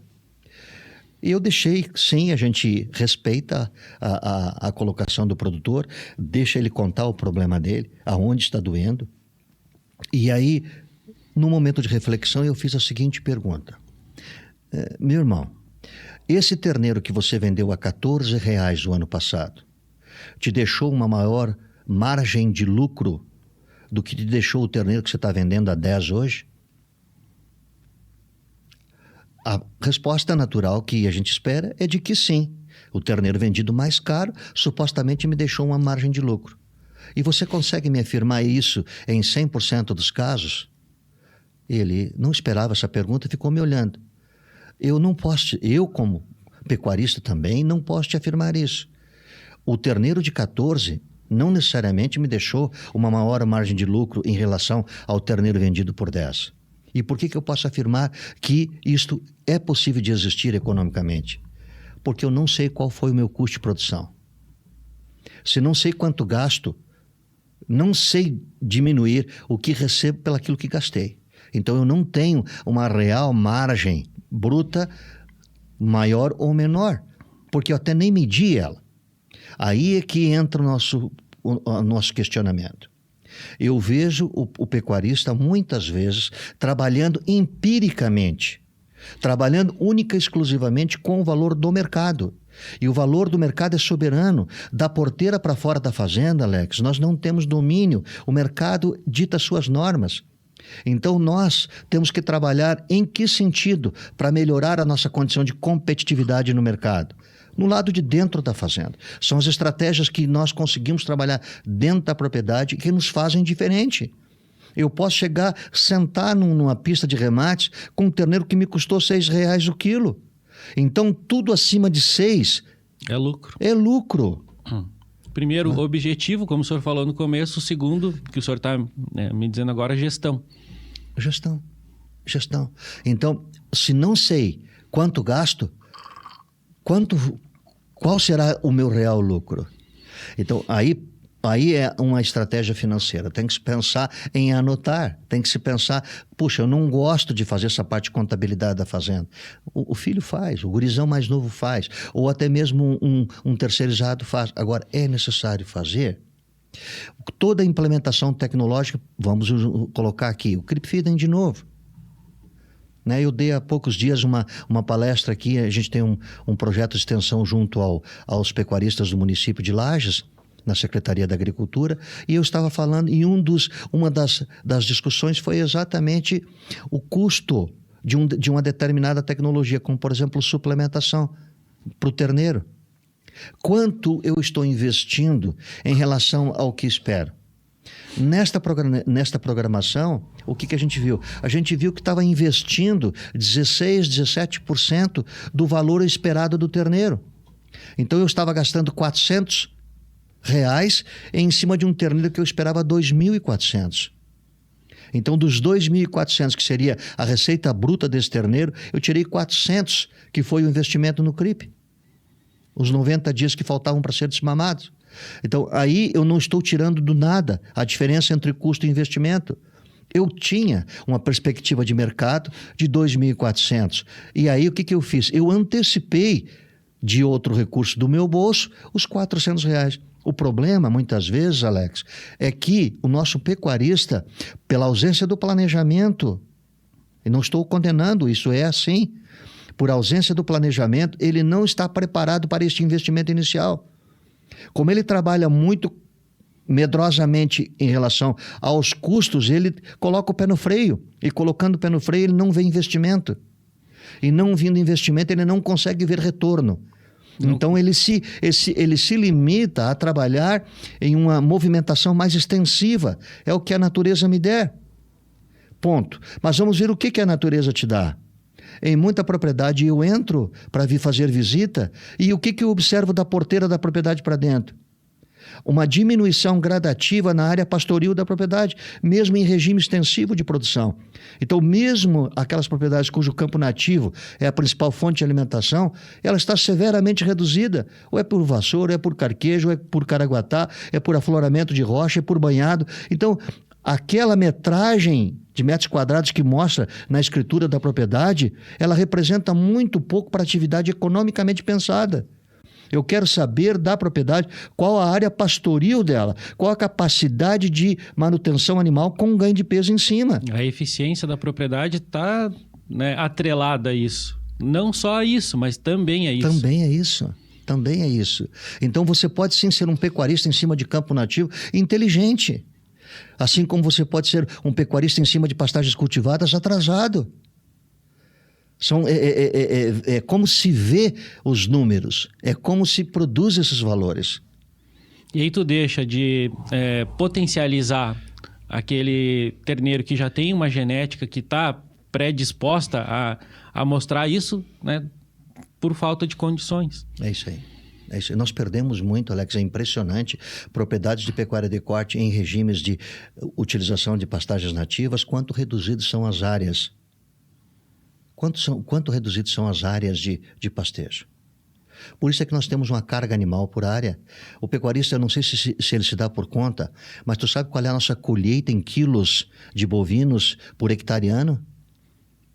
E eu deixei, sim, a gente respeita a colocação do produtor, deixa ele contar o problema dele, aonde está doendo. E aí, no momento de reflexão, eu fiz a seguinte pergunta. Meu irmão, esse terneiro que você vendeu a R$14 o ano passado, te deixou uma maior margem de lucro do que te deixou o terneiro que você está vendendo a 10 hoje? A resposta natural que a gente espera é de que sim. O terneiro vendido mais caro supostamente me deixou uma margem de lucro. E você consegue me afirmar isso em 100% dos casos? Ele não esperava essa pergunta e ficou me olhando. Eu como pecuarista também, não posso te afirmar isso. O terneiro de 14 não necessariamente me deixou uma maior margem de lucro em relação ao terneiro vendido por 10. E por que eu posso afirmar que isto é possível de existir economicamente? Porque eu não sei qual foi o meu custo de produção. Se não sei quanto gasto, não sei diminuir o que recebo pelaquilo que gastei. Então eu não tenho uma real margem bruta maior ou menor, porque eu até nem medi ela. Aí é que entra o nosso questionamento. Eu vejo o pecuarista muitas vezes trabalhando empiricamente, trabalhando única e exclusivamente com o valor do mercado. E o valor do mercado é soberano. Da porteira para fora da fazenda, Alex, nós não temos domínio. O mercado dita suas normas. Então nós temos que trabalhar em que sentido para melhorar a nossa condição de competitividade no mercado? No lado de dentro da fazenda. São as estratégias que nós conseguimos trabalhar dentro da propriedade que nos fazem diferente. Eu posso chegar, sentar numa pista de remates com um terneiro que me custou R$6 o quilo. Então, tudo acima de 6... é lucro. É lucro. Primeiro, objetivo, como o senhor falou no começo. O segundo, que o senhor está me dizendo agora, gestão. Gestão. Então, se não sei quanto gasto, qual será o meu real lucro? Então, aí é uma estratégia financeira. Tem que se pensar em anotar. Tem que se pensar, puxa, eu não gosto de fazer essa parte de contabilidade da fazenda. O filho faz, o gurizão mais novo faz, ou até mesmo um terceirizado faz. Agora, é necessário fazer. Toda a implementação tecnológica, vamos colocar aqui, o Crip Feeding de novo. Eu dei há poucos dias uma palestra aqui, a gente tem um projeto de extensão junto aos pecuaristas do município de Lages, na Secretaria da Agricultura, e eu estava falando, e uma das discussões foi exatamente o custo de uma determinada tecnologia, como por exemplo suplementação para o terneiro. Quanto eu estou investindo em relação ao que espero? Nesta programação, o que a gente viu? A gente viu que estava investindo 16%, 17% do valor esperado do terneiro. Então eu estava gastando R$400 em cima de um terneiro que eu esperava 2.400. Então, dos 2.400, que seria a receita bruta desse terneiro, eu tirei 400, que foi o investimento no CRIP. Os 90 dias que faltavam para ser desmamados. Então, aí eu não estou tirando do nada a diferença entre custo e investimento. Eu tinha uma perspectiva de mercado de 2.400. E aí, o que eu fiz? Eu antecipei de outro recurso do meu bolso os R$400. O problema, muitas vezes, Alex, é que o nosso pecuarista, pela ausência do planejamento, e não estou condenando, isso é assim, por ausência do planejamento, ele não está preparado para este investimento inicial. Como ele trabalha muito medrosamente em relação aos custos, ele coloca o pé no freio. E colocando o pé no freio, ele não vê investimento. E não vindo investimento, ele não consegue ver retorno. Então, ele se limita a trabalhar em uma movimentação mais extensiva. É o que a natureza me der. Ponto. Mas vamos ver o que a natureza te dá. Em muita propriedade, eu entro para vir fazer visita e o que eu observo da porteira da propriedade para dentro? Uma diminuição gradativa na área pastoril da propriedade, mesmo em regime extensivo de produção. Então, mesmo aquelas propriedades cujo campo nativo é a principal fonte de alimentação, ela está severamente reduzida. Ou é por vassoura, ou é por carquejo, ou é por caraguatá, é por afloramento de rocha, é por banhado. Então, aquela metragem de metros quadrados que mostra na escritura da propriedade, ela representa muito pouco para a atividade economicamente pensada. Eu quero saber da propriedade qual a área pastoril dela, qual a capacidade de manutenção animal com ganho de peso em cima. A eficiência da propriedade está atrelada a isso. Não só isso, mas também é isso. Também é isso. Também é isso. Então você pode sim ser um pecuarista em cima de campo nativo inteligente. Assim como você pode ser um pecuarista em cima de pastagens cultivadas atrasado. É como se vê os números, é como se produz esses valores. E aí tu deixa de potencializar aquele terneiro que já tem uma genética que está predisposta a mostrar isso, né, por falta de condições. É isso aí. É isso. Nós perdemos muito, Alex, é impressionante, propriedades de pecuária de corte em regimes de utilização de pastagens nativas, quanto reduzidas são as áreas. Quanto reduzidas são as áreas de pastejo. Por isso é que nós temos uma carga animal por área. O pecuarista, eu não sei se ele se dá por conta, mas tu sabe qual é a nossa colheita em quilos de bovinos por hectare ano?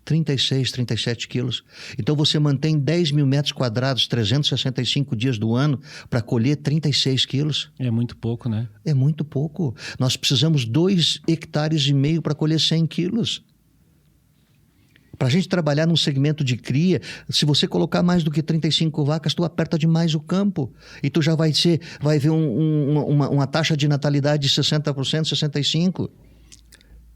36, 37 quilos. Então você mantém 10 mil metros quadrados, 365 dias do ano para colher 36 quilos. É muito pouco, né? É muito pouco. Nós precisamos 2,5 hectares para colher 100 quilos. Para a gente trabalhar num segmento de cria, se você colocar mais do que 35 vacas, tu aperta demais o campo. E tu já vai ver uma taxa de natalidade de 60%, 65%.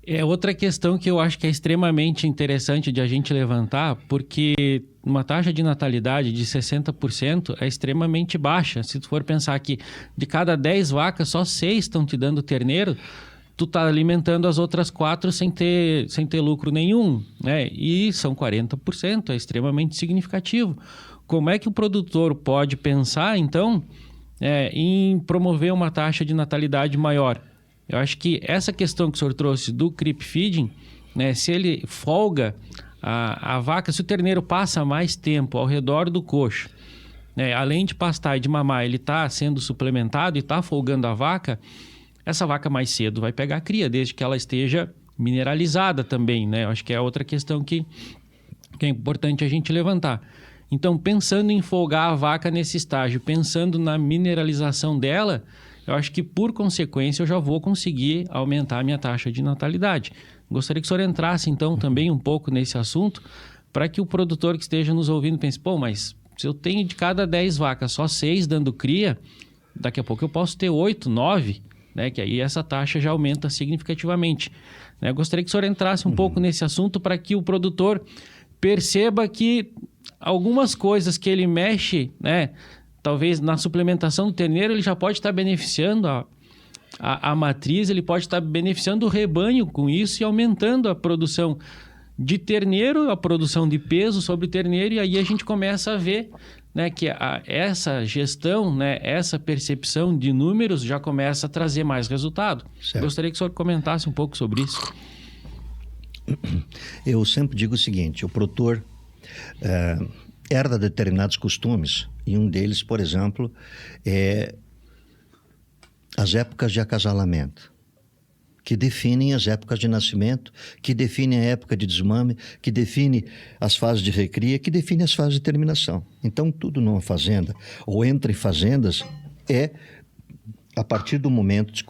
É outra questão que eu acho que é extremamente interessante de a gente levantar, porque uma taxa de natalidade de 60% é extremamente baixa. Se tu for pensar que de cada 10 vacas, só 6 estão te dando terneiro, tu está alimentando as outras 4 sem ter lucro nenhum, né? E são 40%, é extremamente significativo. Como é que o produtor pode pensar, então, em promover uma taxa de natalidade maior? Eu acho que essa questão que o senhor trouxe do creep feeding, né, se ele folga a vaca, se o terneiro passa mais tempo ao redor do coxo, né, além de pastar e de mamar, ele está sendo suplementado e está folgando a vaca, essa vaca mais cedo vai pegar a cria, desde que ela esteja mineralizada também, né? Eu acho que é outra questão que é importante a gente levantar. Então, pensando em folgar a vaca nesse estágio, pensando na mineralização dela, eu acho que, por consequência, eu já vou conseguir aumentar a minha taxa de natalidade. Gostaria que o senhor entrasse, então, também um pouco nesse assunto, para que o produtor que esteja nos ouvindo pense, mas se eu tenho de cada 10 vacas só 6 dando cria, daqui a pouco eu posso ter 8, 9, né? Que aí essa taxa já aumenta significativamente. Eu gostaria que o senhor entrasse um pouco nesse assunto para que o produtor perceba que algumas coisas que ele mexe, né? Talvez na suplementação do terneiro ele já pode estar beneficiando a matriz, ele pode estar beneficiando o rebanho com isso e aumentando a produção de terneiro, a produção de peso sobre o terneiro, e aí a gente começa a ver, né, que essa gestão, né, essa percepção de números já começa a trazer mais resultado. Certo. Gostaria que o senhor comentasse um pouco sobre isso. Eu sempre digo o seguinte, o produtor herda determinados costumes, e um deles, por exemplo, é as épocas de acasalamento, que definem as épocas de nascimento, que definem a época de desmame, que define as fases de recria, que define as fases de terminação. Então, tudo numa fazenda, ou entre fazendas, é a partir do momento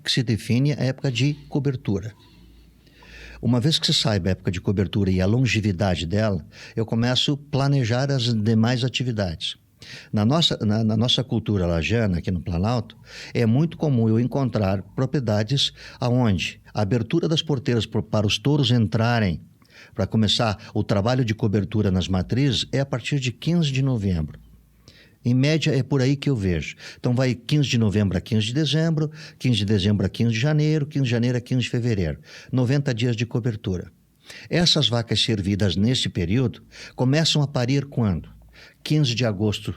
que se define a época de cobertura. Uma vez que você saiba a época de cobertura e a longevidade dela, eu começo a planejar as demais atividades. Na nossa cultura lajana, aqui no Planalto, é muito comum eu encontrar propriedades onde a abertura das porteiras para os touros entrarem, para começar o trabalho de cobertura nas matrizes, é a partir de 15 de novembro. Em média, é por aí que eu vejo. Então, vai 15 de novembro a 15 de dezembro, 15 de dezembro a 15 de janeiro, 15 de janeiro a 15 de fevereiro. 90 dias de cobertura. Essas vacas servidas nesse período começam a parir quando? 15 de agosto,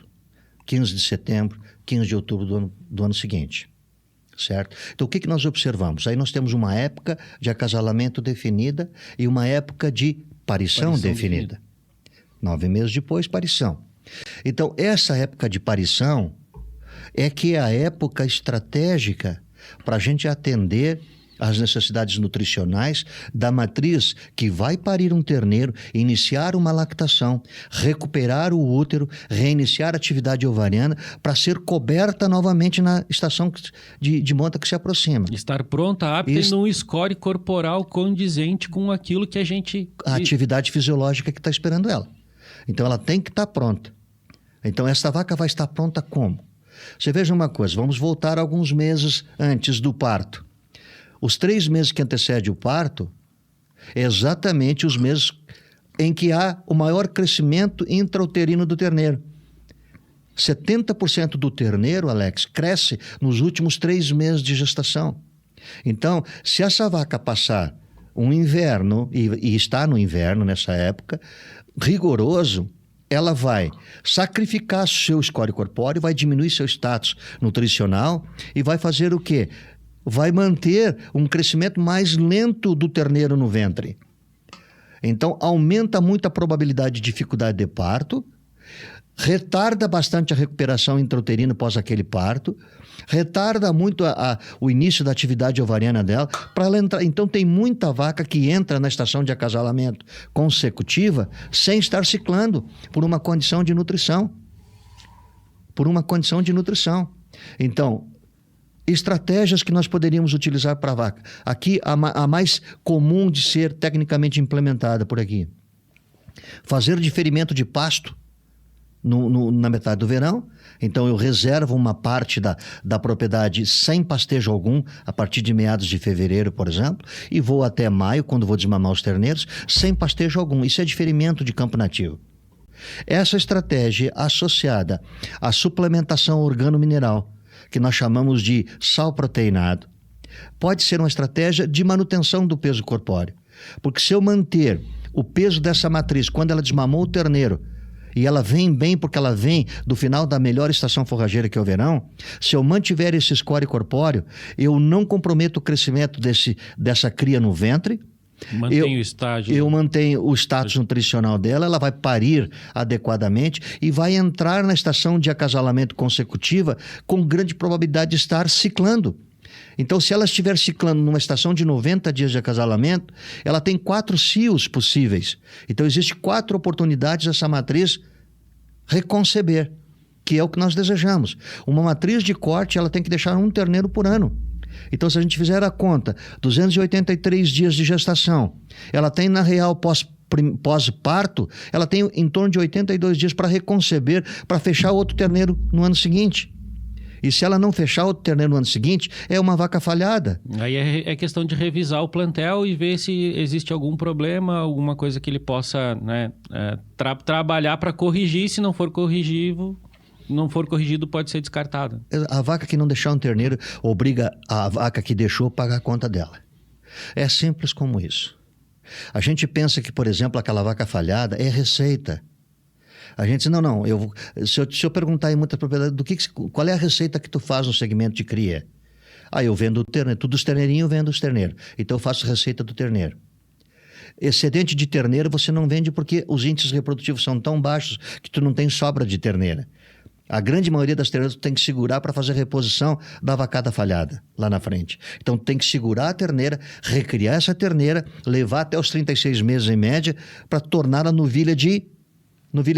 15 de setembro, 15 de outubro do ano seguinte. Certo? Então, o que nós observamos? Aí nós temos uma época de acasalamento definida e uma época de parição definida. 9 meses depois, parição. Então, essa época de parição é que é a época estratégica para a gente atender as necessidades nutricionais da matriz que vai parir um terneiro, iniciar uma lactação, recuperar o útero, reiniciar a atividade ovariana para ser coberta novamente na estação de monta que se aproxima. Estar pronta, apta e num score corporal condizente com aquilo que a gente... A atividade fisiológica que está esperando ela. Então ela tem que estar pronta. Então essa vaca vai estar pronta como? Você veja uma coisa, vamos voltar alguns meses antes do parto. Os 3 meses que antecedem o parto, é exatamente os meses em que há o maior crescimento intrauterino do terneiro. 70% do terneiro, Alex, cresce nos últimos 3 meses de gestação. Então, se essa vaca passar um inverno, e está no inverno nessa época, rigoroso, ela vai sacrificar seu score corpóreo, vai diminuir seu status nutricional e vai fazer o quê? Vai manter um crescimento mais lento do terneiro no ventre. Então, aumenta muito a probabilidade de dificuldade de parto, retarda bastante a recuperação intrauterina pós aquele parto, retarda muito o início da atividade ovariana dela para ela entrar. Então tem muita vaca que entra na estação de acasalamento consecutiva sem estar ciclando por uma condição de nutrição. Então, estratégias que nós poderíamos utilizar para a vaca. Aqui, a mais comum de ser tecnicamente implementada por aqui. Fazer diferimento de pasto na metade do verão. Então eu reservo uma parte da propriedade sem pastejo algum, a partir de meados de fevereiro, por exemplo, e vou até maio, quando vou desmamar os terneiros, sem pastejo algum. Isso é diferimento de campo nativo. Essa estratégia associada à suplementação organo-mineral, que nós chamamos de sal proteinado, pode ser uma estratégia de manutenção do peso corpóreo. Porque se eu manter o peso dessa matriz, quando ela desmamou o terneiro, e ela vem bem porque ela vem do final da melhor estação forrageira, que é o verão, se eu mantiver esse score corpóreo, eu não comprometo o crescimento dessa cria no ventre. Mantenho o estágio. Eu mantenho o status nutricional dela, ela vai parir adequadamente e vai entrar na estação de acasalamento consecutiva com grande probabilidade de estar ciclando. Então, se ela estiver ciclando numa estação de 90 dias de acasalamento, ela tem 4 cios possíveis. Então, existem 4 oportunidades dessa matriz reconceber, que é o que nós desejamos. Uma matriz de corte, ela tem que deixar um terneiro por ano. Então, se a gente fizer a conta, 283 dias de gestação, ela tem, na real, pós-parto, ela tem em torno de 82 dias para reconceber, para fechar outro terneiro no ano seguinte. E se ela não fechar o terneiro no ano seguinte, é uma vaca falhada. Aí é questão de revisar o plantel e ver se existe algum problema, alguma coisa que ele possa, né, trabalhar para corrigir. Se não for corrigido, pode ser descartada. A vaca que não deixar um terneiro obriga a vaca que deixou a pagar a conta dela. É simples como isso. A gente pensa que, por exemplo, aquela vaca falhada é receita. A gente diz, não, se eu perguntar em muita propriedade, qual é a receita que tu faz no segmento de cria? Eu vendo o terneiro, tudo os terneirinhos, eu vendo os terneiros. Então eu faço receita do terneiro. Excedente de terneiro você não vende porque os índices reprodutivos são tão baixos que tu não tem sobra de terneira. A grande maioria das terneiras tu tem que segurar para fazer reposição da vacada falhada lá na frente. Então tu tem que segurar a terneira, recriar essa terneira, levar até os 36 meses em média para torná-la novilha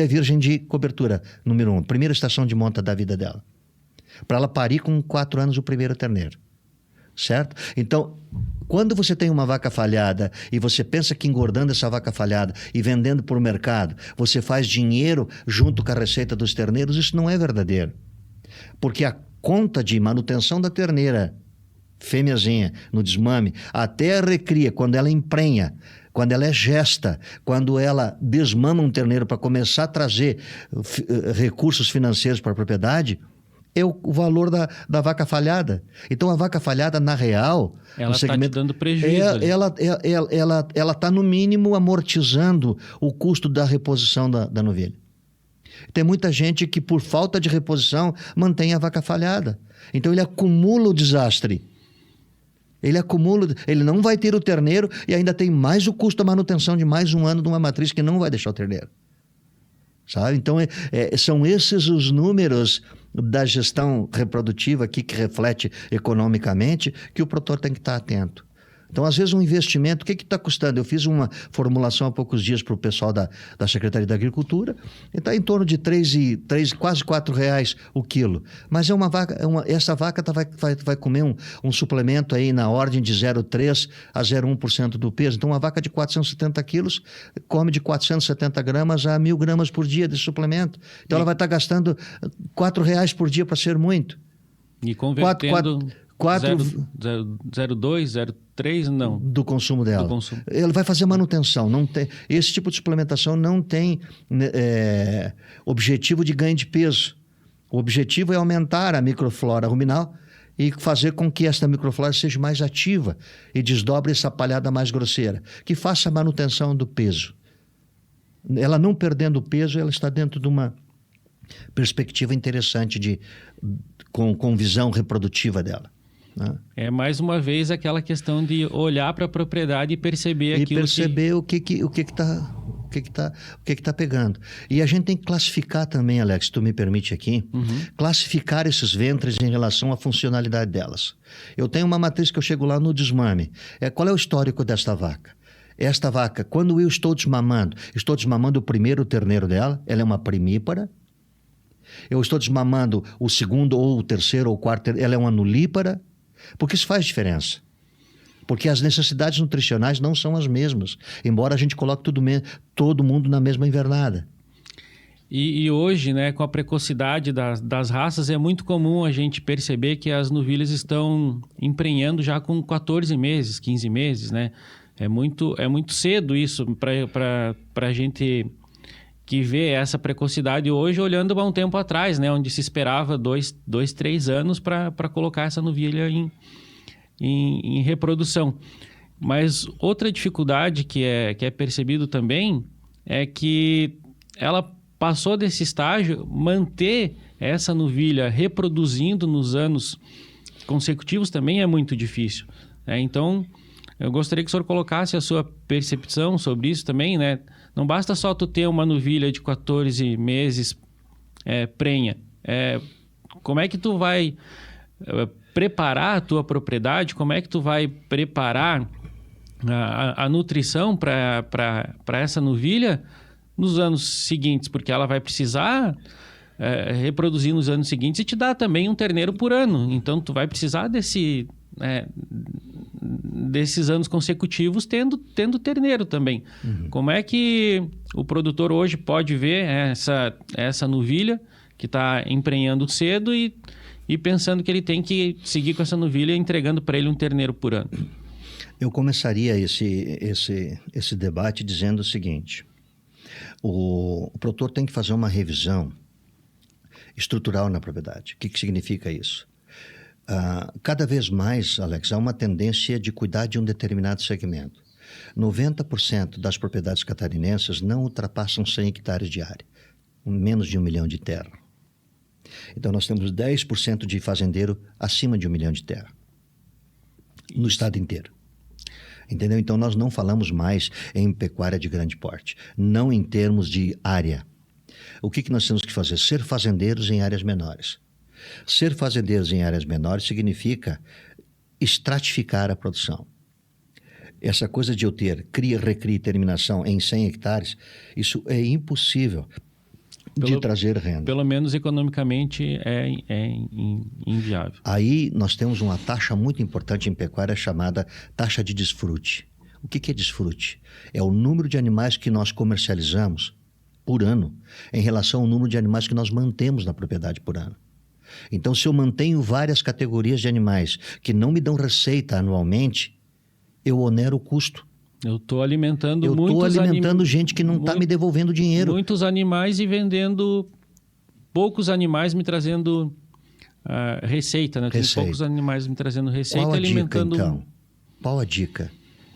virgem de cobertura, número 1, primeira estação de monta da vida dela. Para ela parir com 4 anos o primeiro terneiro. Certo? Então, quando você tem uma vaca falhada e você pensa que engordando essa vaca falhada e vendendo para o mercado, você faz dinheiro junto com a receita dos terneiros, isso não é verdadeiro. Porque a conta de manutenção da terneira, fêmeazinha, no desmame, até a recria, quando ela emprenha, quando ela é gesta, quando ela desmama um terneiro para começar a trazer recursos financeiros para a propriedade, é o valor da vaca falhada. Então, a vaca falhada, na real... Ela está te dando prejuízo. Ela está, no mínimo, amortizando o custo da reposição da novilha. Tem muita gente que, por falta de reposição, mantém a vaca falhada. Então, ele acumula o desastre. Ele não vai ter o terneiro e ainda tem mais o custo da manutenção de mais um ano de uma matriz que não vai deixar o terneiro. Sabe? Então, são esses os números da gestão reprodutiva aqui que reflete economicamente que o produtor tem que estar atento. Então, às vezes, um investimento, o que está custando? Eu fiz uma formulação há poucos dias para o pessoal da Secretaria da Agricultura, e está em torno de quase R$4 o quilo. Mas é uma vaca, essa vaca vai comer um suplemento aí na ordem de 0,3 a 0,1% do peso. Então, uma vaca de 470 quilos come de 470 gramas a 1.000 gramas por dia de suplemento. Então, ela vai estar gastando R$4 por dia para ser muito. E convertendo 0,2, 0,3, não. Do consumo dela. Ele vai fazer manutenção. Não tem, esse tipo de suplementação não tem objetivo de ganho de peso. O objetivo é aumentar a microflora ruminal e fazer com que esta microflora seja mais ativa e desdobre essa palhada mais grosseira, que faça a manutenção do peso. Ela não perdendo peso, ela está dentro de uma perspectiva interessante com visão reprodutiva dela. Né? É mais uma vez aquela questão de olhar para a propriedade e perceber aquilo o que está pegando. E a gente tem que classificar também, Alex, se tu me permite aqui, classificar esses ventres em relação à funcionalidade delas. Eu tenho uma matriz que eu chego lá no desmame. Qual é o histórico desta vaca? Esta vaca, quando eu estou desmamando o primeiro terneiro dela, ela é uma primípara. Eu estou desmamando o segundo ou o terceiro ou o quarto, ela é uma nulípara. Porque isso faz diferença. Porque as necessidades nutricionais não são as mesmas, embora a gente coloque todo mundo na mesma invernada. E hoje, né, com a precocidade das raças, é muito comum a gente perceber que as novilhas estão emprenhando já com 14 meses, 15 meses, né? É muito cedo isso para a gente que vê essa precocidade hoje, olhando há um tempo atrás, né, onde se esperava 2, 3 anos para colocar essa novilha em reprodução. Mas outra dificuldade que é percebido também é que ela passou desse estágio, manter essa novilha reproduzindo nos anos consecutivos também é muito difícil. Então, eu gostaria que o senhor colocasse a sua percepção sobre isso também, né? Não basta só tu ter uma novilha de 14 meses prenha. Como é que tu vai preparar a tua propriedade? Como é que tu vai preparar a nutrição para essa novilha nos anos seguintes? Porque ela vai precisar reproduzir nos anos seguintes e te dar também um terneiro por ano. Então, tu vai precisar desses anos consecutivos tendo terneiro também. Como é que o produtor hoje pode ver essa novilha que está emprenhando cedo e pensando que ele tem que seguir com essa novilha entregando para ele um terneiro por ano? Eu começaria esse debate dizendo o seguinte: o produtor tem que fazer uma revisão estrutural na propriedade. O que significa isso? Cada vez mais, Alex, há uma tendência de cuidar de um determinado segmento. 90% das propriedades catarinenses não ultrapassam 100 hectares de área, menos de 1 milhão de terra. Então, nós temos 10% de fazendeiro acima de 1 milhão de terra, no estado inteiro. Entendeu? Então, nós não falamos mais em pecuária de grande porte, não em termos de área. O que nós temos que fazer? Ser fazendeiros em áreas menores. Ser fazendeiros em áreas menores significa estratificar a produção. Essa coisa de eu ter cria, recria e terminação em 100 hectares, isso é impossível de trazer renda. Pelo menos economicamente é inviável. Aí nós temos uma taxa muito importante em pecuária chamada taxa de desfrute. O que é desfrute? É o número de animais que nós comercializamos por ano em relação ao número de animais que nós mantemos na propriedade por ano. Então, se eu mantenho várias categorias de animais que não me dão receita anualmente, eu onero o custo. Eu estou alimentando gente que não está me devolvendo dinheiro. Muitos animais e vendendo poucos animais me trazendo receita, né? Tem poucos animais me trazendo receita. Qual a alimentando... dica, então? Qual a dica?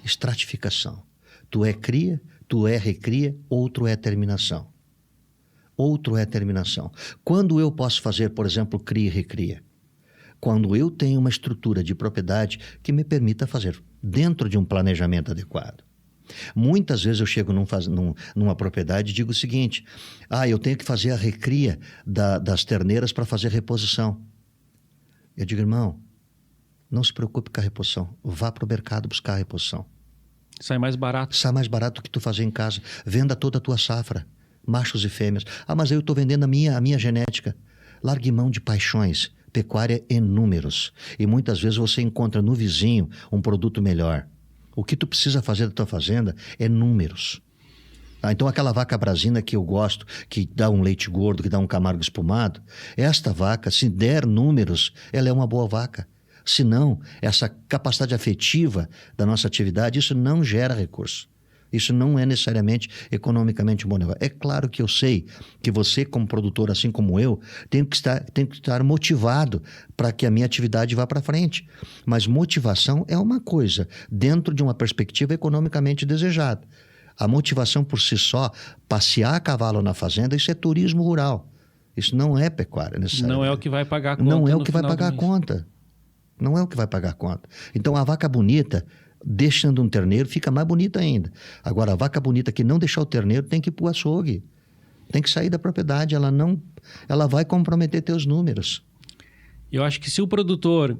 Estratificação. Tu é cria, tu é recria, outro é terminação. Outro é terminação. Quando eu posso fazer, por exemplo, cria e recria? Quando eu tenho uma estrutura de propriedade que me permita fazer dentro de um planejamento adequado. Muitas vezes eu chego numa propriedade e digo o seguinte: eu tenho que fazer a recria das terneiras para fazer reposição. Eu digo, irmão, não se preocupe com a reposição. Vá para o mercado buscar a reposição. Sai mais barato. Sai mais barato do que tu fazer em casa. Venda toda a tua safra, machos e fêmeas. Ah, mas eu estou vendendo a minha genética. Largue mão de paixões. Pecuária em números. E muitas vezes você encontra no vizinho um produto melhor. O que tu precisa fazer da tua fazenda é números. Então aquela vaca brasina que eu gosto, que dá um leite gordo, que dá um Camargo espumado, esta vaca, se der números, ela é uma boa vaca. Se não, essa capacidade afetiva da nossa atividade, isso não gera recurso. Isso não é necessariamente economicamente um bom negócio. É claro que eu sei que você, como produtor, assim como eu, tem que estar motivado para que a minha atividade vá para frente. Mas motivação é uma coisa, dentro de uma perspectiva economicamente desejada. A motivação por si só, passear a cavalo na fazenda, isso é turismo rural. Isso não é pecuária necessariamente. Não é o que vai pagar a conta. Não é o que vai pagar a conta. Não é o que vai pagar a conta. Então a vaca bonita, deixando um terneiro, fica mais bonita ainda. Agora a vaca bonita que não deixar o terneiro tem que ir para o açougue. Tem que sair da propriedade. Ela vai comprometer teus números. Eu acho que se o produtor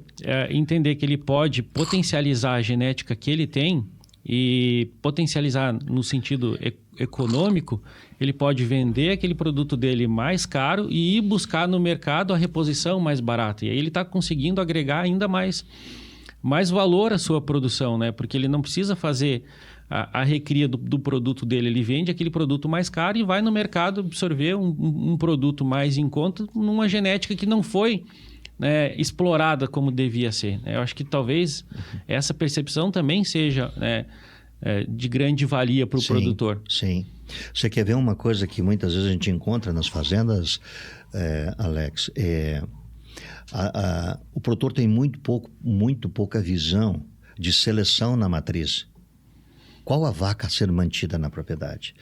entender que ele pode potencializar a genética que ele tem, e potencializar no sentido econômico, ele pode vender aquele produto dele mais caro e ir buscar no mercado a reposição mais barata. E aí ele está conseguindo agregar ainda mais valor à sua produção, né? Porque ele não precisa fazer a recria do produto dele. Ele vende aquele produto mais caro e vai no mercado absorver um produto mais em conta numa genética que não foi explorada como devia ser. Eu acho que talvez essa percepção também seja de grande valia para o produtor. Sim. Você quer ver uma coisa que muitas vezes a gente encontra nas fazendas, Alex? O produtor tem muito pouca visão de seleção na matriz. Qual a vaca a ser mantida na propriedade?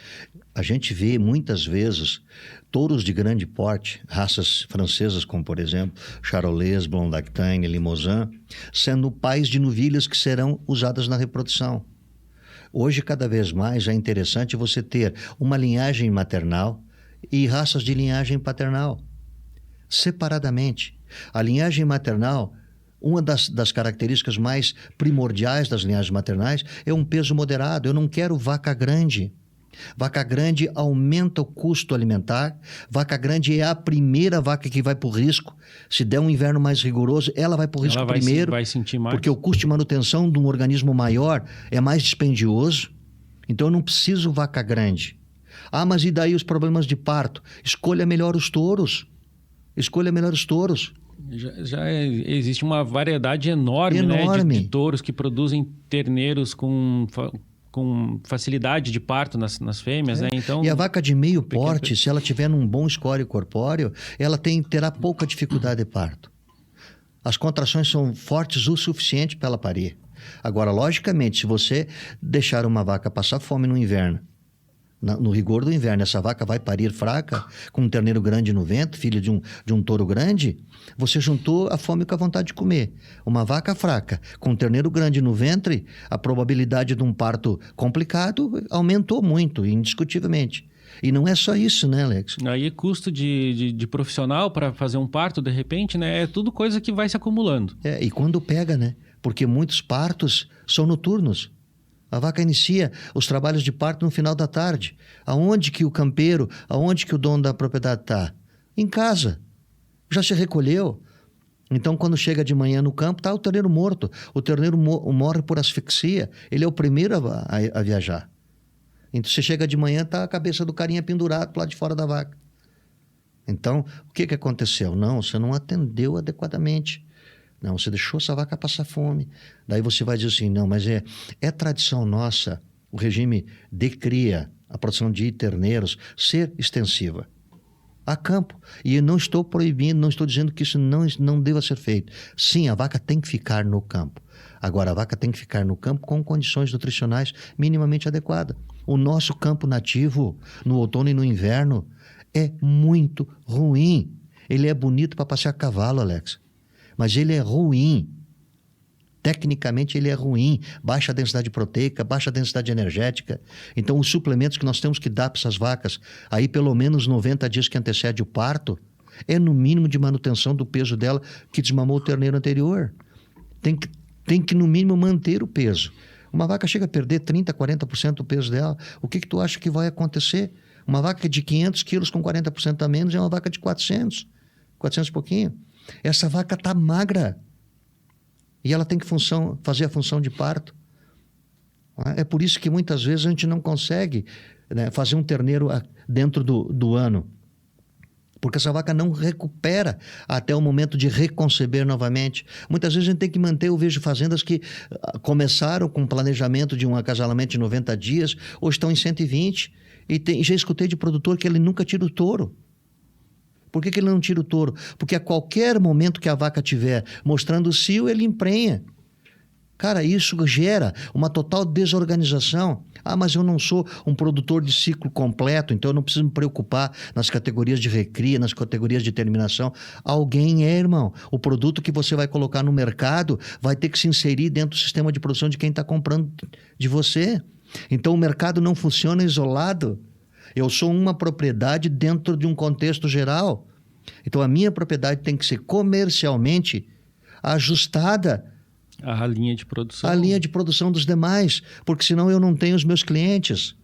A gente vê muitas vezes touros de grande porte, raças francesas como, por exemplo, Charolais, Blond d'Aquitaine, Limousin, sendo pais de novilhas que serão usadas na reprodução. Hoje, cada vez mais, é interessante você ter uma linhagem maternal e raças de linhagem paternal, separadamente. A linhagem maternal, uma das características mais primordiais das linhagens maternais é um peso moderado. Eu não quero vaca grande. Vaca grande aumenta o custo alimentar. Vaca grande é a primeira vaca que vai para o risco. Se der um inverno mais rigoroso, ela vai para o risco primeiro. Vai sentir mais. Porque o custo de manutenção de um organismo maior é mais dispendioso. Então eu não preciso vaca grande. Ah, mas e daí os problemas de parto? Escolha melhor os touros. Escolha melhor os touros. Já existe uma variedade enorme. Né, de touros que produzem terneiros com facilidade de parto nas fêmeas. Né? Então, e a vaca de meio porte, se ela tiver num bom score corpóreo, ela terá pouca dificuldade de parto. As contrações são fortes o suficiente para ela parir. Agora, logicamente, se você deixar uma vaca passar fome no inverno, no rigor do inverno, essa vaca vai parir fraca, com um terneiro grande no ventre, filho de um touro grande, você juntou a fome com a vontade de comer. Uma vaca fraca, com um terneiro grande no ventre, a probabilidade de um parto complicado aumentou muito, indiscutivelmente. E não é só isso, né, Alex? Aí custo de profissional para fazer um parto, de repente, né? É tudo coisa que vai se acumulando. E quando pega, né? Porque muitos partos são noturnos. A vaca inicia os trabalhos de parto no final da tarde. Aonde que o campeiro, aonde que o dono da propriedade está? Em casa. Já se recolheu. Então, quando chega de manhã no campo, está o terneiro morto. O terneiro morre por asfixia. Ele é o primeiro a viajar. Então, você chega de manhã, está a cabeça do carinha pendurado para lá de fora da vaca. Então, o que aconteceu? Não, você não atendeu adequadamente. Não, você deixou essa vaca passar fome. Daí você vai dizer assim, não, mas é tradição nossa, o regime de cria, a produção de terneiros, ser extensiva. A campo. E eu não estou proibindo, não estou dizendo que isso não deva ser feito. Sim, a vaca tem que ficar no campo. Agora, a vaca tem que ficar no campo com condições nutricionais minimamente adequadas. O nosso campo nativo, no outono e no inverno, é muito ruim. Ele é bonito para passear cavalo, Alex. Mas ele é ruim. Tecnicamente ele é ruim. Baixa densidade proteica, baixa densidade energética. Então os suplementos que nós temos que dar para essas vacas, aí pelo menos 90 dias que antecede o parto, é no mínimo de manutenção do peso dela que desmamou o terneiro anterior. tem que no mínimo manter o peso. Uma vaca chega a perder 30%, 40% do peso dela. O que tu acha que vai acontecer? Uma vaca de 500 quilos com 40% a menos é uma vaca de 400 e pouquinho. Essa vaca está magra. E ela tem que fazer a função de parto. É por isso que muitas vezes a gente não consegue, né, fazer um terneiro dentro do ano. Porque essa vaca não recupera até o momento de reconceber novamente. Muitas vezes a gente tem que manter, eu vejo fazendas que começaram com planejamento de um acasalamento de 90 dias, hoje estão em 120. E já escutei de produtor que ele nunca tira o touro. Por que ele não tira o touro? Porque a qualquer momento que a vaca tiver mostrando o cio, ele emprenha. Cara, isso gera uma total desorganização. Ah, mas eu não sou um produtor de ciclo completo, então eu não preciso me preocupar nas categorias de recria, nas categorias de terminação. Alguém irmão. O produto que você vai colocar no mercado vai ter que se inserir dentro do sistema de produção de quem está comprando de você. Então o mercado não funciona isolado. Eu sou uma propriedade dentro de um contexto geral. Então a minha propriedade tem que ser comercialmente ajustada à linha de produção. À linha de produção dos demais, porque senão eu não tenho os meus clientes.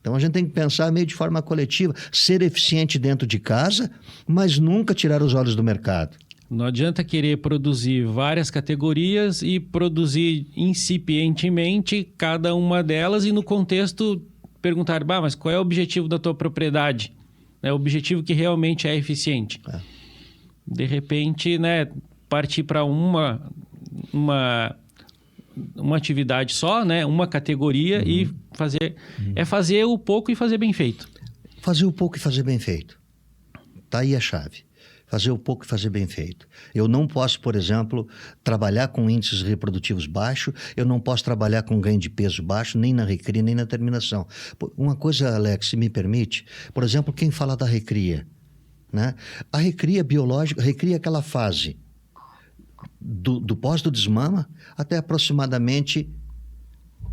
Então a gente tem que pensar meio de forma coletiva, ser eficiente dentro de casa, mas nunca tirar os olhos do mercado. Não adianta querer produzir várias categorias e produzir incipientemente cada uma delas e no contexto perguntar, mas qual é o objetivo da tua propriedade? É o objetivo que realmente é eficiente. De repente, né, partir para uma atividade só, né, uma categoria e fazer... É fazer o pouco e fazer bem feito. Fazer o pouco e fazer bem feito. Tá aí a chave. Fazer o pouco e fazer bem feito. Eu não posso, por exemplo, trabalhar com índices reprodutivos baixos, eu não posso trabalhar com ganho de peso baixo, nem na recria, nem na terminação. Uma coisa, Alex, se me permite, por exemplo, quem fala da recria, né? A recria biológica, recria aquela fase do pós do desmama até aproximadamente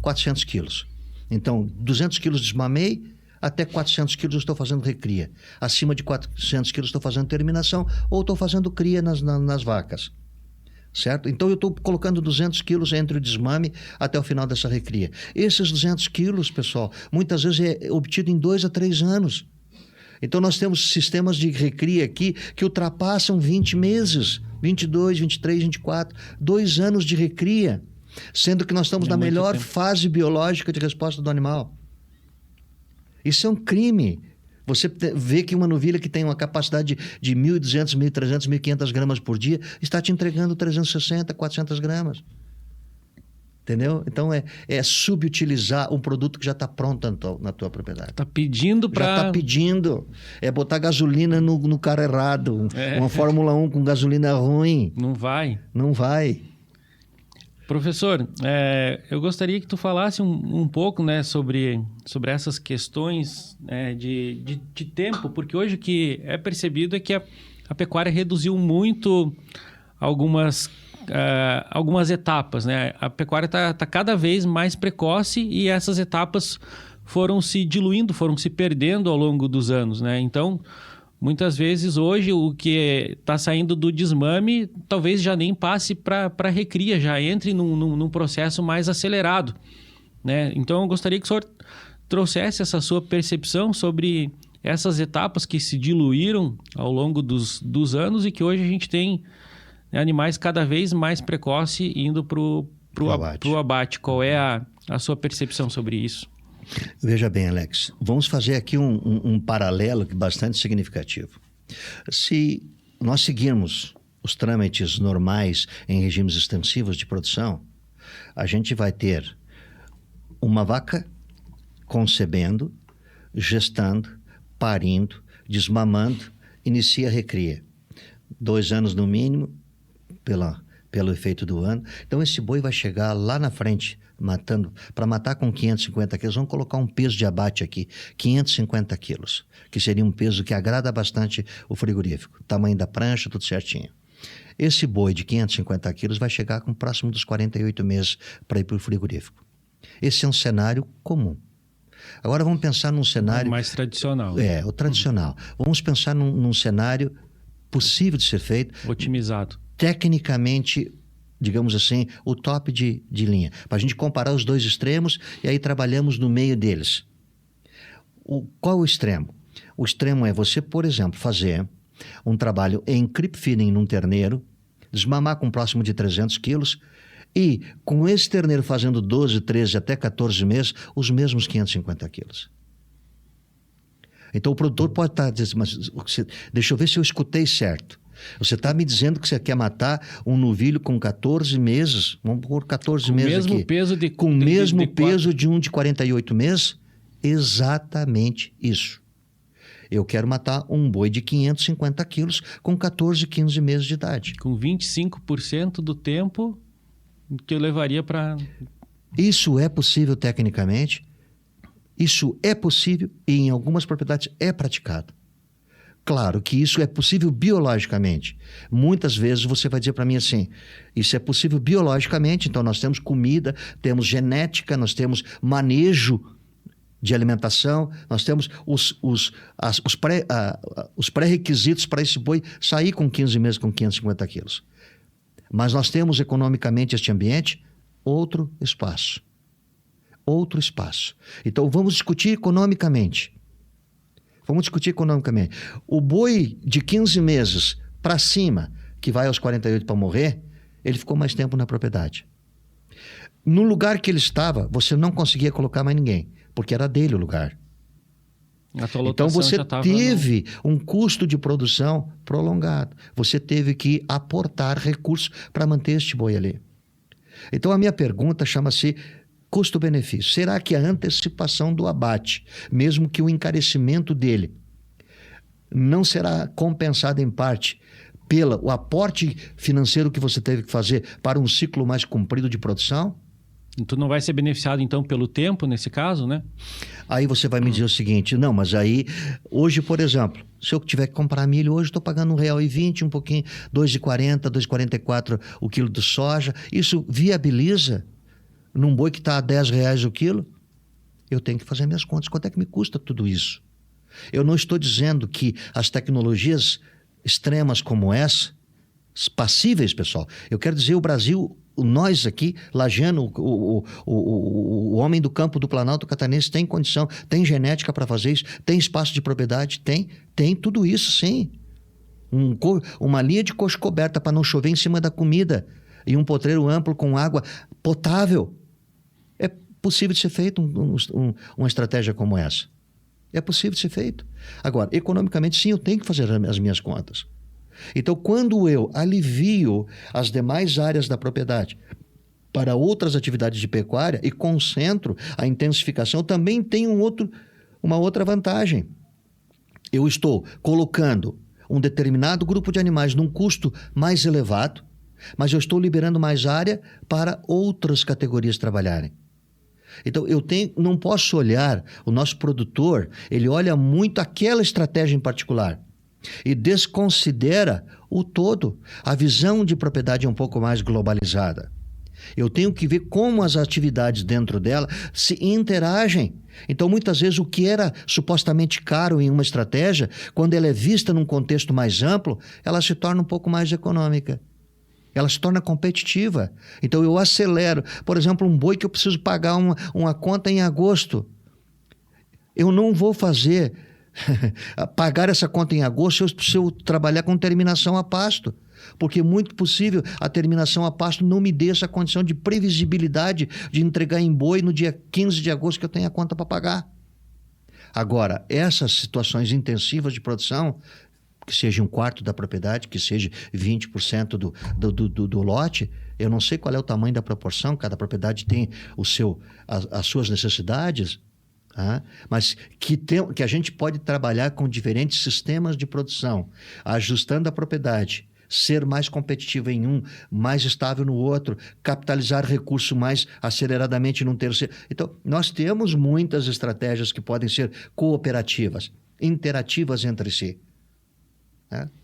400 quilos. Então, 200 quilos desmamei, até 400 quilos eu estou fazendo recria. Acima de 400 quilos estou fazendo terminação ou estou fazendo cria nas vacas. Certo? Então eu estou colocando 200 quilos entre o desmame até o final dessa recria. Esses 200 quilos, pessoal, muitas vezes é obtido em 2 a 3 anos. Então nós temos sistemas de recria aqui que ultrapassam 20 meses, 22, 23, 24, 2 anos de recria, sendo que nós estamos na melhor fase biológica de resposta do animal. Isso é um crime. Você vê que uma novilha que tem uma capacidade de 1.200, 1.300, 1.500 gramas por dia está te entregando 360, 400 gramas. Entendeu? Então é subutilizar um produto que já está pronto na tua propriedade. Está pedindo para... Já está pedindo. É botar gasolina no cara errado. Uma Fórmula 1 com gasolina ruim. Não vai. Não vai. Professor, eu gostaria que tu falasse um pouco, né, sobre essas questões, né, de tempo, porque hoje o que é percebido é que a pecuária reduziu muito algumas etapas, né? A pecuária está cada vez mais precoce e essas etapas foram se diluindo, foram se perdendo ao longo dos anos, né? Então, muitas vezes hoje o que está saindo do desmame talvez já nem passe para recria, já entre num processo mais acelerado, né? Então eu gostaria que o senhor trouxesse essa sua percepção sobre essas etapas que se diluíram ao longo dos anos e que hoje a gente tem animais cada vez mais precoces indo para o abate. Qual é a sua percepção sobre isso? Veja bem, Alex, vamos fazer aqui um paralelo bastante significativo. Se nós seguirmos os trâmites normais em regimes extensivos de produção, a gente vai ter uma vaca concebendo, gestando, parindo, desmamando, inicia a recria. 2 anos no mínimo, pelo efeito do ano. Então esse boi vai chegar lá na frente, para matar com 550 quilos, vamos colocar um peso de abate aqui, 550 quilos, que seria um peso que agrada bastante o frigorífico, tamanho da prancha, tudo certinho. Esse boi de 550 quilos vai chegar com próximo dos 48 meses para ir para o frigorífico. Esse é um cenário comum. Agora vamos pensar num cenário... mais tradicional. O tradicional. Vamos pensar num cenário possível de ser feito. Otimizado. Tecnicamente digamos assim, o top de linha. Para a gente comparar os dois extremos e aí trabalhamos no meio deles. Qual o extremo? O extremo é você, por exemplo, fazer um trabalho em creep feeding num terneiro, desmamar com próximo de 300 quilos e com esse terneiro fazendo 12, 13 até 14 meses, os mesmos 550 quilos. Então o produtor pode estar dizendo, mas deixa eu ver se eu escutei certo. Você está me dizendo que você quer matar um novilho com 14 meses, vamos pôr 14 com meses mesmo aqui. Peso de, com o mesmo de peso de um de 48 meses? Exatamente isso. Eu quero matar um boi de 550 quilos com 14, 15 meses de idade. Com 25% do tempo que eu levaria para... Isso é possível tecnicamente, isso é possível e em algumas propriedades é praticado. Claro que isso é possível biologicamente. Muitas vezes você vai dizer para mim assim, isso é possível biologicamente, então nós temos comida, temos genética, nós temos manejo de alimentação, nós temos os pré-requisitos para esse boi sair com 15 meses com 550 quilos. Mas nós temos economicamente este ambiente, outro espaço. Outro espaço. Então vamos discutir economicamente. O boi de 15 meses para cima, que vai aos 48 para morrer, ele ficou mais tempo na propriedade. No lugar que ele estava, você não conseguia colocar mais ninguém, porque era dele o lugar. Então você teve um custo de produção prolongado. Você teve que aportar recursos para manter este boi ali. Então a minha pergunta chama-se custo-benefício. Será que a antecipação do abate, mesmo que o encarecimento dele, não será compensado em parte pelo aporte financeiro que você teve que fazer para um ciclo mais comprido de produção? Tu não vai ser beneficiado, então, pelo tempo, nesse caso, né? Aí você vai me dizer o seguinte, não, mas aí, hoje, por exemplo, se eu tiver que comprar milho, hoje estou pagando R$1,20, um pouquinho, R$2,40, R$2,44 o quilo de soja. Isso viabiliza num boi que está a R$10 o quilo? Eu tenho que fazer minhas contas. Quanto é que me custa tudo isso? Eu não estou dizendo que as tecnologias extremas como essa, passíveis, pessoal, eu quero dizer o Brasil... Nós aqui, lagiano, o homem do campo do Planalto Catarinense tem condição, tem genética para fazer isso, tem espaço de propriedade, tem tudo isso, sim. Uma linha de coxo coberta para não chover em cima da comida e um potreiro amplo com água potável. É possível de ser feito uma estratégia como essa. É possível de ser feito. Agora, economicamente, sim, eu tenho que fazer as minhas contas. Então, quando eu alivio as demais áreas da propriedade para outras atividades de pecuária e concentro a intensificação, eu também tenho uma outra vantagem. Eu estou colocando um determinado grupo de animais num custo mais elevado, mas eu estou liberando mais área para outras categorias trabalharem. Então, não posso olhar, o nosso produtor, ele olha muito aquela estratégia em particular e desconsidera o todo. A visão de propriedade é um pouco mais globalizada. Eu tenho que ver como as atividades dentro dela se interagem. Então, muitas vezes, o que era supostamente caro em uma estratégia, quando ela é vista num contexto mais amplo, ela se torna um pouco mais econômica. Ela se torna competitiva. Então, eu acelero. Por exemplo, um boi que eu preciso pagar uma conta em agosto. Eu não vou pagar essa conta em agosto se eu trabalhar com terminação a pasto, porque é muito possível a terminação a pasto não me dê essa condição de previsibilidade de entregar em boi no dia 15 de agosto que eu tenho a conta para pagar. Agora, essas situações intensivas de produção, que seja um quarto da propriedade, que seja 20% do lote, eu não sei qual é o tamanho da proporção, cada propriedade tem as suas necessidades, mas que a gente pode trabalhar com diferentes sistemas de produção, ajustando a propriedade, ser mais competitivo em um, mais estável no outro, capitalizar recurso mais aceleradamente num terceiro. Então, nós temos muitas estratégias que podem ser cooperativas, interativas entre si.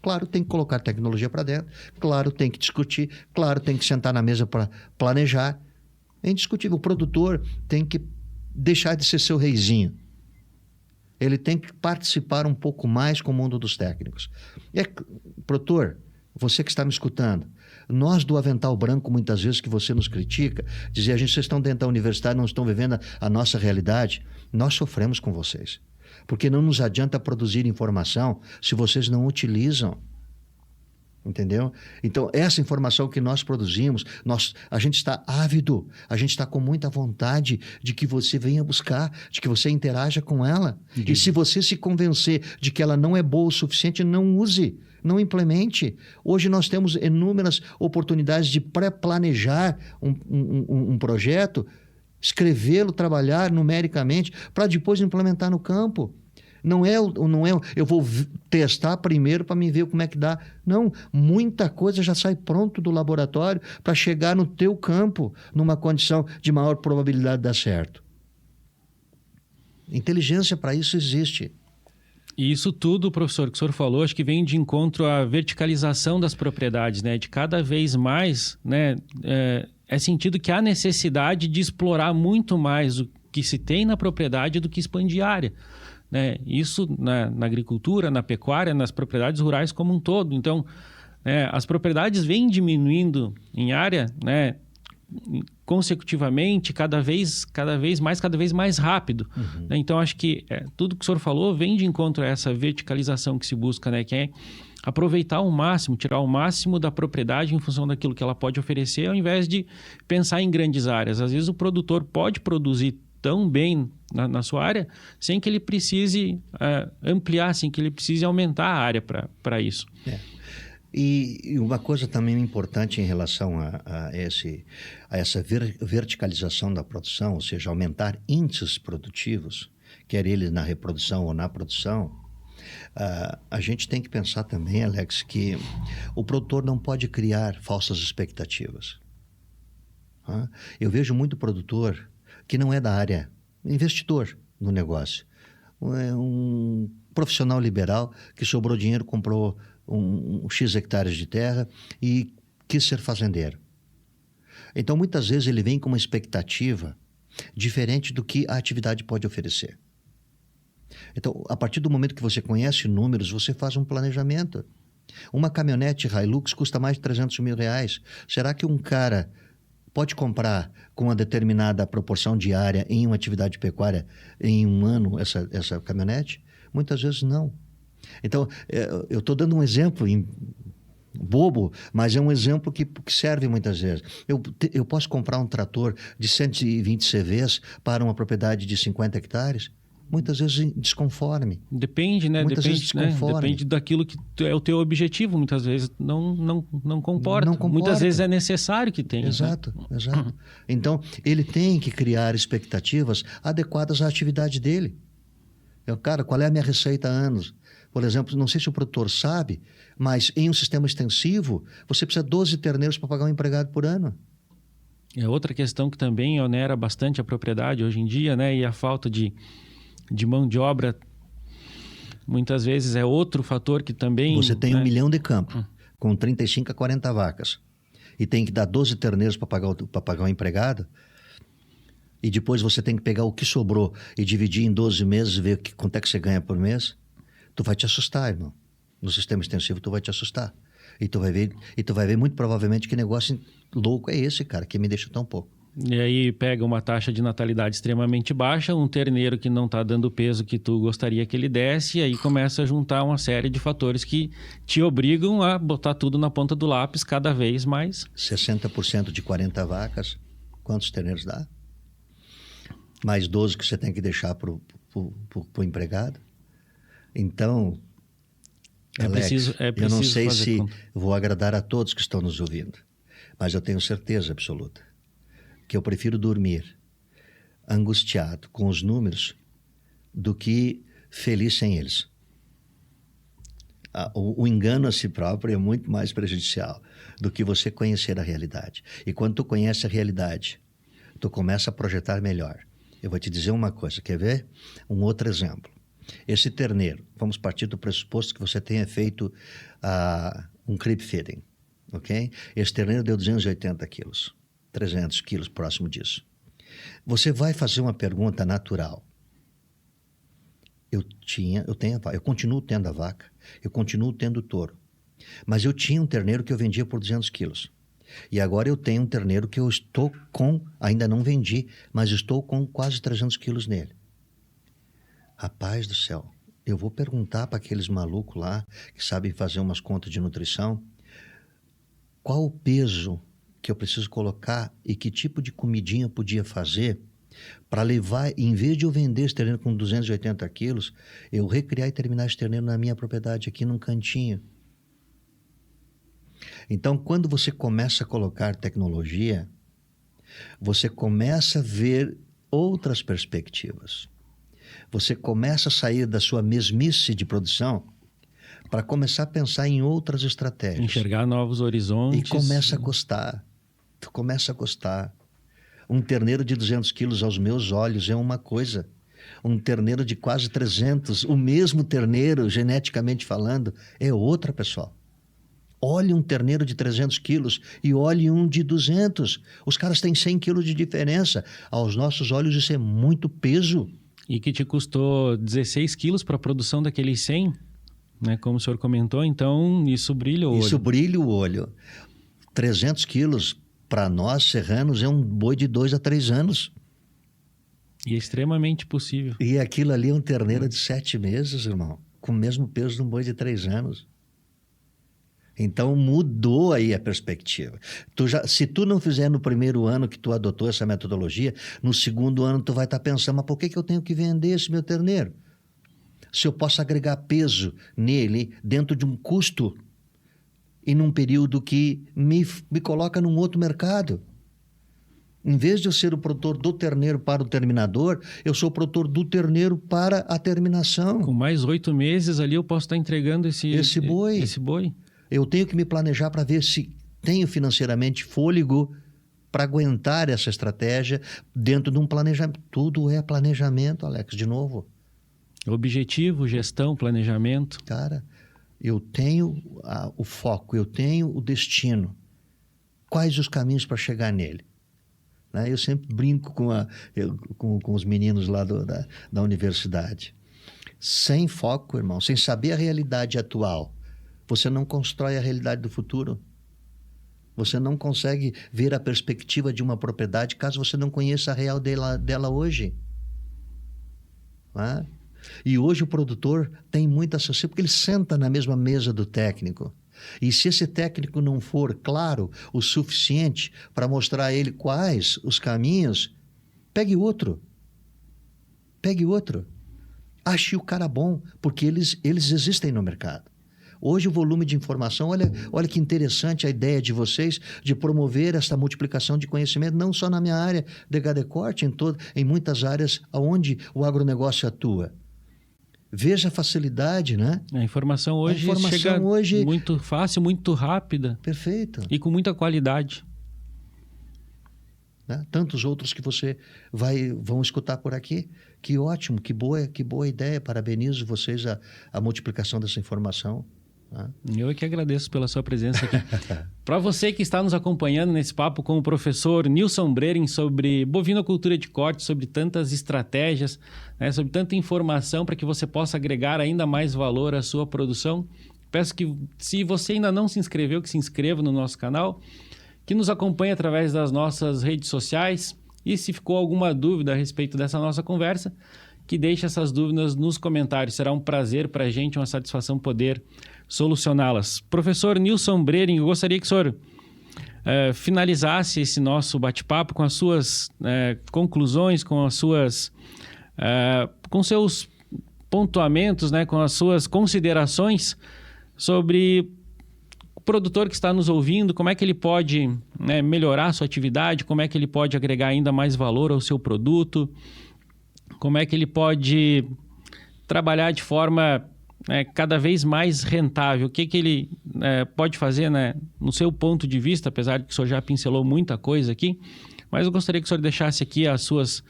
Claro, tem que colocar tecnologia para dentro, claro, tem que discutir, claro, tem que sentar na mesa para planejar. É indiscutível. O produtor tem que deixar de ser seu reizinho. Ele tem que participar um pouco mais com o mundo dos técnicos. Produtor, você que está me escutando, nós do avental branco, muitas vezes que você nos critica, dizia, vocês estão dentro da universidade, não estão vivendo a nossa realidade, nós sofremos com vocês. Porque não nos adianta produzir informação se vocês não utilizam. Entendeu? Então, essa informação que nós produzimos, a gente está ávido, a gente está com muita vontade de que você venha buscar, de que você interaja com ela. E se você se convencer de que ela não é boa o suficiente, não use, não implemente. Hoje nós temos inúmeras oportunidades de pré-planejar um projeto, escrevê-lo, trabalhar numericamente, para depois implementar no campo. Não é eu vou testar primeiro para me ver como é que dá. Não, muita coisa já sai pronto do laboratório para chegar no teu campo numa condição de maior probabilidade de dar certo. Inteligência para isso existe. E isso tudo, professor, que o senhor falou, acho que vem de encontro à verticalização das propriedades, né? De cada vez mais, né? É sentido que há necessidade de explorar muito mais o que se tem na propriedade do que expandir a área. Né? Isso na agricultura, na pecuária, nas propriedades rurais como um todo. Então, as propriedades vêm diminuindo em área, né, consecutivamente, cada vez mais rápido. Uhum. Né? Então, acho que tudo que o senhor falou vem de encontro a essa verticalização que se busca, né, que é aproveitar o máximo, tirar o máximo da propriedade em função daquilo que ela pode oferecer, ao invés de pensar em grandes áreas. Às vezes o produtor pode produzir tão bem na sua área, sem que ele precise ampliar, sem que ele precise aumentar a área para isso. E uma coisa também importante em relação a essa verticalização da produção, ou seja, aumentar índices produtivos, quer eles na reprodução ou na produção, a gente tem que pensar também, Alex, que o produtor não pode criar falsas expectativas. Eu vejo muito produtor que não é da área, investidor no negócio. Um profissional liberal que sobrou dinheiro, comprou um X hectares de terra e quis ser fazendeiro. Então, muitas vezes, ele vem com uma expectativa diferente do que a atividade pode oferecer. Então, a partir do momento que você conhece números, você faz um planejamento. Uma caminhonete Hilux custa mais de 300 mil reais. Será que um cara pode comprar com uma determinada proporção diária em uma atividade pecuária em um ano essa caminhonete? Muitas vezes não. Então, eu estou dando um exemplo bobo, mas é um exemplo que serve muitas vezes. Eu posso comprar um trator de 120 CVs para uma propriedade de 50 hectares? Muitas vezes desconforme. Depende, né? Muitas vezes desconforme. Né? Depende daquilo que é o teu objetivo. Muitas vezes não comporta. Não comporta. Muitas vezes é necessário que tenha. Exato, né? Exato. Então, ele tem que criar expectativas adequadas à atividade dele. Cara, qual é a minha receita há anos? Por exemplo, não sei se o produtor sabe, mas em um sistema extensivo, você precisa de 12 terneiros para pagar um empregado por ano. É outra questão que também onera bastante a propriedade hoje em dia, né? E a falta de mão de obra, muitas vezes é outro fator que também... Você tem 1 milhão de campo, com 35 a 40 vacas, e tem que dar 12 terneiros para pagar o empregado, e depois você tem que pegar o que sobrou e dividir em 12 meses e ver quanto é que você ganha por mês, tu vai te assustar, irmão. No sistema extensivo, tu vai te assustar. E tu vai ver muito provavelmente que negócio louco é esse, cara, que me deixa tão pouco. E aí pega uma taxa de natalidade extremamente baixa, um terneiro que não está dando o peso que tu gostaria que ele desse, e aí começa a juntar uma série de fatores que te obrigam a botar tudo na ponta do lápis cada vez mais. 60% de 40 vacas, quantos terneiros dá? Mais 12 que você tem que deixar para o empregado. Então, Alex, eu não sei se vou agradar a todos que estão nos ouvindo, mas eu tenho certeza absoluta que eu prefiro dormir angustiado com os números do que feliz sem eles. O engano a si próprio é muito mais prejudicial do que você conhecer a realidade. E quando tu conhece a realidade, tu começa a projetar melhor. Eu vou te dizer uma coisa, quer ver? Um outro exemplo. Esse terneiro, vamos partir do pressuposto que você tenha feito um creep feeding, ok? Esse terneiro deu 280 quilos. 300 quilos próximo disso. Você vai fazer uma pergunta natural. Eu continuo tendo a vaca, eu continuo tendo o touro. Mas eu tinha um terneiro que eu vendia por 200 quilos. E agora eu tenho um terneiro que eu estou com, ainda não vendi, mas estou com quase 300 quilos nele. Rapaz do céu, eu vou perguntar para aqueles malucos lá que sabem fazer umas contas de nutrição, qual o peso que eu preciso colocar e que tipo de comidinha eu podia fazer para levar, em vez de eu vender esse terneiro com 280 quilos, eu recriar e terminar esse terneiro na minha propriedade aqui num cantinho. Então, quando você começa a colocar tecnologia, você começa a ver outras perspectivas. Você começa a sair da sua mesmice de produção para começar a pensar em outras estratégias. Enxergar novos horizontes. E começa a gostar. Tu começa a gostar. Um terneiro de 200 quilos aos meus olhos é uma coisa. Um terneiro de quase 300, o mesmo terneiro, geneticamente falando, é outra, pessoal. Olhe um terneiro de 300 quilos e olhe um de 200. Os caras têm 100 quilos de diferença. Aos nossos olhos isso é muito peso. E que te custou 16 quilos para a produção daqueles 100, né? Como o senhor comentou, então isso brilha o olho. Isso brilha o olho. 300 quilos, para nós serranos, é um boi de 2 a 3 anos. E é extremamente possível. E aquilo ali é um terneiro de 7 meses, irmão. Com o mesmo peso de um boi de 3 anos. Então mudou aí a perspectiva. Se tu não fizer no primeiro ano que tu adotou essa metodologia, no segundo ano tu vai estar pensando, mas por que eu tenho que vender esse meu terneiro? Se eu posso agregar peso nele dentro de um custo e num período que me coloca num outro mercado. Em vez de eu ser o produtor do terneiro para o terminador, eu sou o produtor do terneiro para a terminação. Com mais 8 meses ali eu posso estar entregando esse boi. Eu tenho que me planejar para ver se tenho financeiramente fôlego para aguentar essa estratégia dentro de um planejamento. Tudo é planejamento, Alex, de novo. Objetivo, gestão, planejamento. Cara, eu tenho o foco, eu tenho o destino. Quais os caminhos para chegar nele? Né? Eu sempre brinco com os meninos lá da universidade. Sem foco, irmão, sem saber a realidade atual, você não constrói a realidade do futuro. Você não consegue ver a perspectiva de uma propriedade caso você não conheça a real dela hoje. Né? E hoje o produtor tem muita associação, porque ele senta na mesma mesa do técnico. E se esse técnico não for claro o suficiente para mostrar a ele quais os caminhos, pegue outro. Pegue outro. Ache o cara bom, porque eles existem no mercado. Hoje o volume de informação, olha que interessante a ideia de vocês de promover essa multiplicação de conhecimento, não só na minha área de gado e corte, em muitas áreas onde o agronegócio atua. Veja a facilidade, né? A informação hoje chega muito fácil, muito rápida. Perfeito. E com muita qualidade. Né? Tantos outros que você vão escutar por aqui. Que ótimo, que boa ideia. Parabenizo vocês a multiplicação dessa informação. Eu é que agradeço pela sua presença aqui. Para você que está nos acompanhando nesse papo com o professor Nilson Brehren sobre bovinocultura de corte, sobre tantas estratégias, né, sobre tanta informação para que você possa agregar ainda mais valor à sua produção, peço que, se você ainda não se inscreveu, que se inscreva no nosso canal, que nos acompanhe através das nossas redes sociais e se ficou alguma dúvida a respeito dessa nossa conversa, que deixe essas dúvidas nos comentários. Será um prazer para a gente, uma satisfação poder solucioná-las. Professor Nilson Brehren, eu gostaria que o senhor finalizasse esse nosso bate-papo com as suas conclusões, com as suas, com seus pontuamentos, né, com as suas considerações sobre o produtor que está nos ouvindo, como é que ele pode, né, melhorar a sua atividade, como é que ele pode agregar ainda mais valor ao seu produto, como é que ele pode trabalhar de forma cada vez mais rentável. O que ele pode fazer, né, no seu ponto de vista, apesar de que o senhor já pincelou muita coisa aqui, mas eu gostaria que o senhor deixasse aqui as suas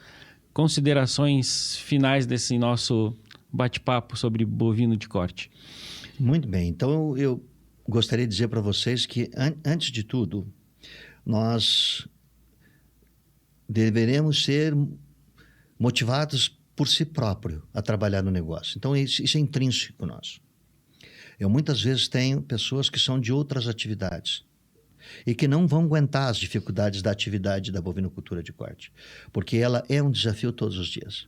considerações finais desse nosso bate-papo sobre bovino de corte. Muito bem. Então, eu gostaria de dizer para vocês que, antes de tudo, nós deveremos ser motivados por si próprio a trabalhar no negócio. Então, isso é intrínseco nosso. Eu muitas vezes tenho pessoas que são de outras atividades e que não vão aguentar as dificuldades da atividade da bovinocultura de corte, porque ela é um desafio todos os dias,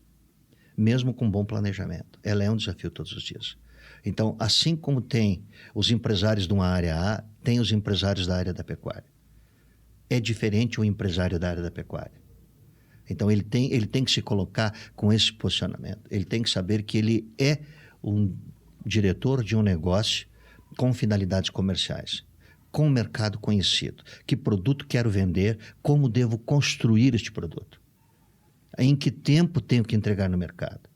mesmo com bom planejamento. Ela é um desafio todos os dias. Então, assim como tem os empresários de uma área A, tem os empresários da área da pecuária. É diferente o empresário da área da pecuária. Então, ele tem que se colocar com esse posicionamento. Ele tem que saber que ele é um diretor de um negócio com finalidades comerciais, com o mercado conhecido. Que produto quero vender? Como devo construir este produto? Em que tempo tenho que entregar no mercado?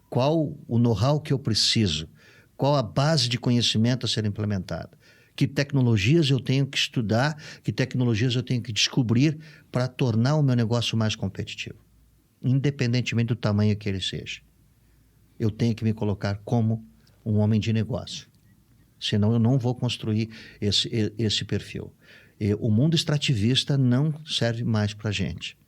Qual o know-how que eu preciso? Qual a base de conhecimento a ser implementada? Que tecnologias eu tenho que estudar? Que tecnologias eu tenho que descobrir para tornar o meu negócio mais competitivo? Independentemente do tamanho que ele seja. Eu tenho que me colocar como um homem de negócio. Senão eu não vou construir esse perfil. E o mundo extrativista não serve mais para a gente.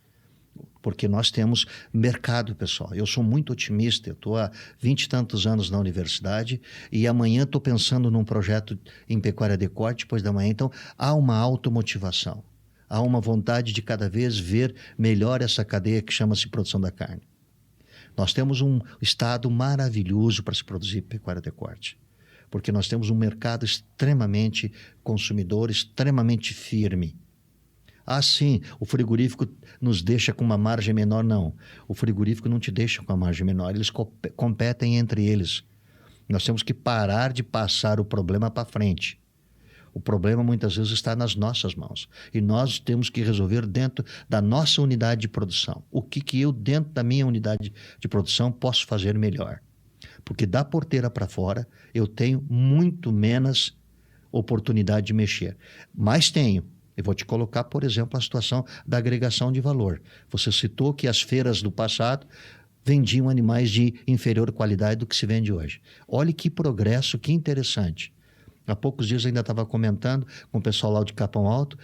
Porque nós temos mercado, pessoal. Eu sou muito otimista. Eu estou há 20 e tantos anos na universidade e amanhã estou pensando num projeto em pecuária de corte, depois da manhã. Então, há uma automotivação. Há uma vontade de cada vez ver melhor essa cadeia que chama-se produção da carne. Nós temos um estado maravilhoso para se produzir pecuária de corte. Porque nós temos um mercado extremamente consumidor, extremamente firme. Ah, sim, o frigorífico nos deixa com uma margem menor. Não, o frigorífico não te deixa com uma margem menor, eles competem entre eles. Nós temos que parar de passar o problema para frente. O problema muitas vezes está nas nossas mãos e nós temos que resolver dentro da nossa unidade de produção. O que eu, dentro da minha unidade de produção, posso fazer melhor? Porque da porteira para fora eu tenho muito menos oportunidade de mexer. Mas tenho. Eu vou te colocar, por exemplo, a situação da agregação de valor. Você citou que as feiras do passado vendiam animais de inferior qualidade do que se vende hoje. Olha que progresso, que interessante. Há poucos dias eu ainda estava comentando com o pessoal lá de Capão Alto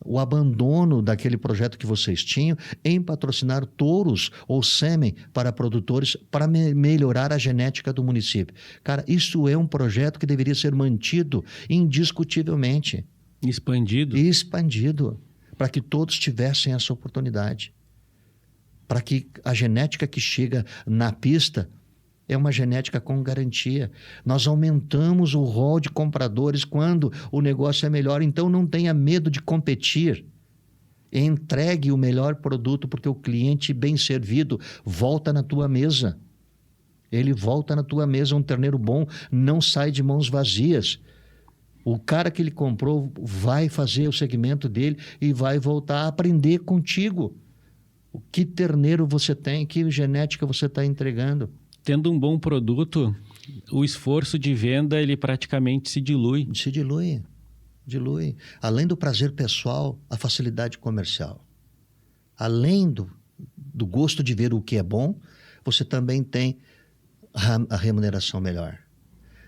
o abandono daquele projeto que vocês tinham em patrocinar touros ou sêmen para produtores para melhorar a genética do município. Cara, isso é um projeto que deveria ser mantido indiscutivelmente. Expandido, para que todos tivessem essa oportunidade. Para que a genética que chega na pista é uma genética com garantia. Nós aumentamos o rol de compradores quando o negócio é melhor, então não tenha medo de competir. Entregue o melhor produto, porque o cliente bem servido volta na tua mesa. Ele volta na tua mesa, um terneiro bom não sai de mãos vazias. O cara que ele comprou vai fazer o segmento dele e vai voltar a aprender contigo. Que terneiro você tem, que genética você está entregando. Tendo um bom produto, o esforço de venda ele praticamente se dilui. Se dilui. Além do prazer pessoal, a facilidade comercial. Além do gosto de ver o que é bom, você também tem a remuneração melhor.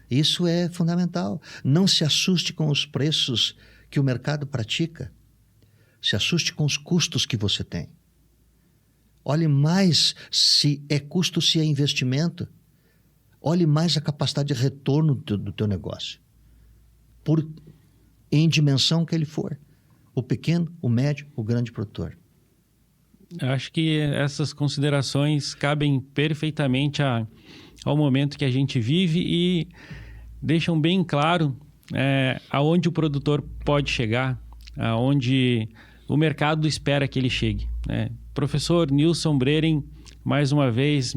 Isso é fundamental. Não se assuste com os preços que o mercado pratica. Se assuste com os custos que você tem. Olhe mais se é custo, se é investimento. Olhe mais a capacidade de retorno do teu negócio. Em dimensão que ele for. O pequeno, o médio, o grande produtor. Acho que essas considerações cabem perfeitamente ao momento que a gente vive e deixam bem claro aonde o produtor pode chegar, aonde o mercado espera que ele chegue, né? Professor Nilson Brehren, mais uma vez,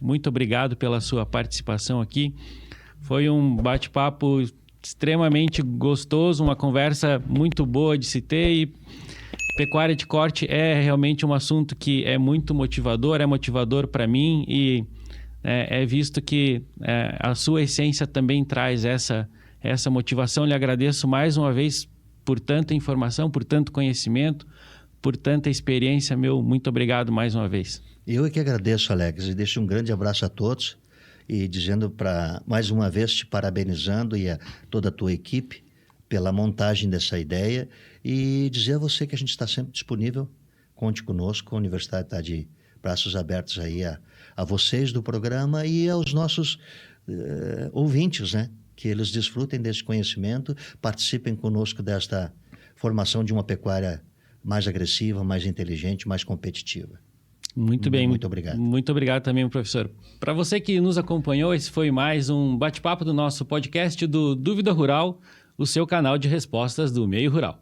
muito obrigado pela sua participação aqui. Foi um bate-papo extremamente gostoso, uma conversa muito boa de se ter e pecuária de corte é realmente um assunto que é muito motivador, é motivador para mim e é visto que a sua essência também traz essa motivação. Lhe agradeço mais uma vez por tanta informação, por tanto conhecimento, por tanta experiência. Muito obrigado mais uma vez. Eu é que agradeço, Alex, e deixo um grande abraço a todos e dizendo mais uma vez, te parabenizando e a toda a tua equipe pela montagem dessa ideia e dizer a você que a gente está sempre disponível, conte conosco, a Universidade está de braços abertos aí a vocês do programa e aos nossos ouvintes, né? que eles desfrutem desse conhecimento, participem conosco desta formação de uma pecuária mais agressiva, mais inteligente, mais competitiva. Muito bem. Muito obrigado. Muito obrigado também, professor. Para você que nos acompanhou, esse foi mais um bate-papo do nosso podcast do Dúvida Rural, o seu canal de respostas do meio rural.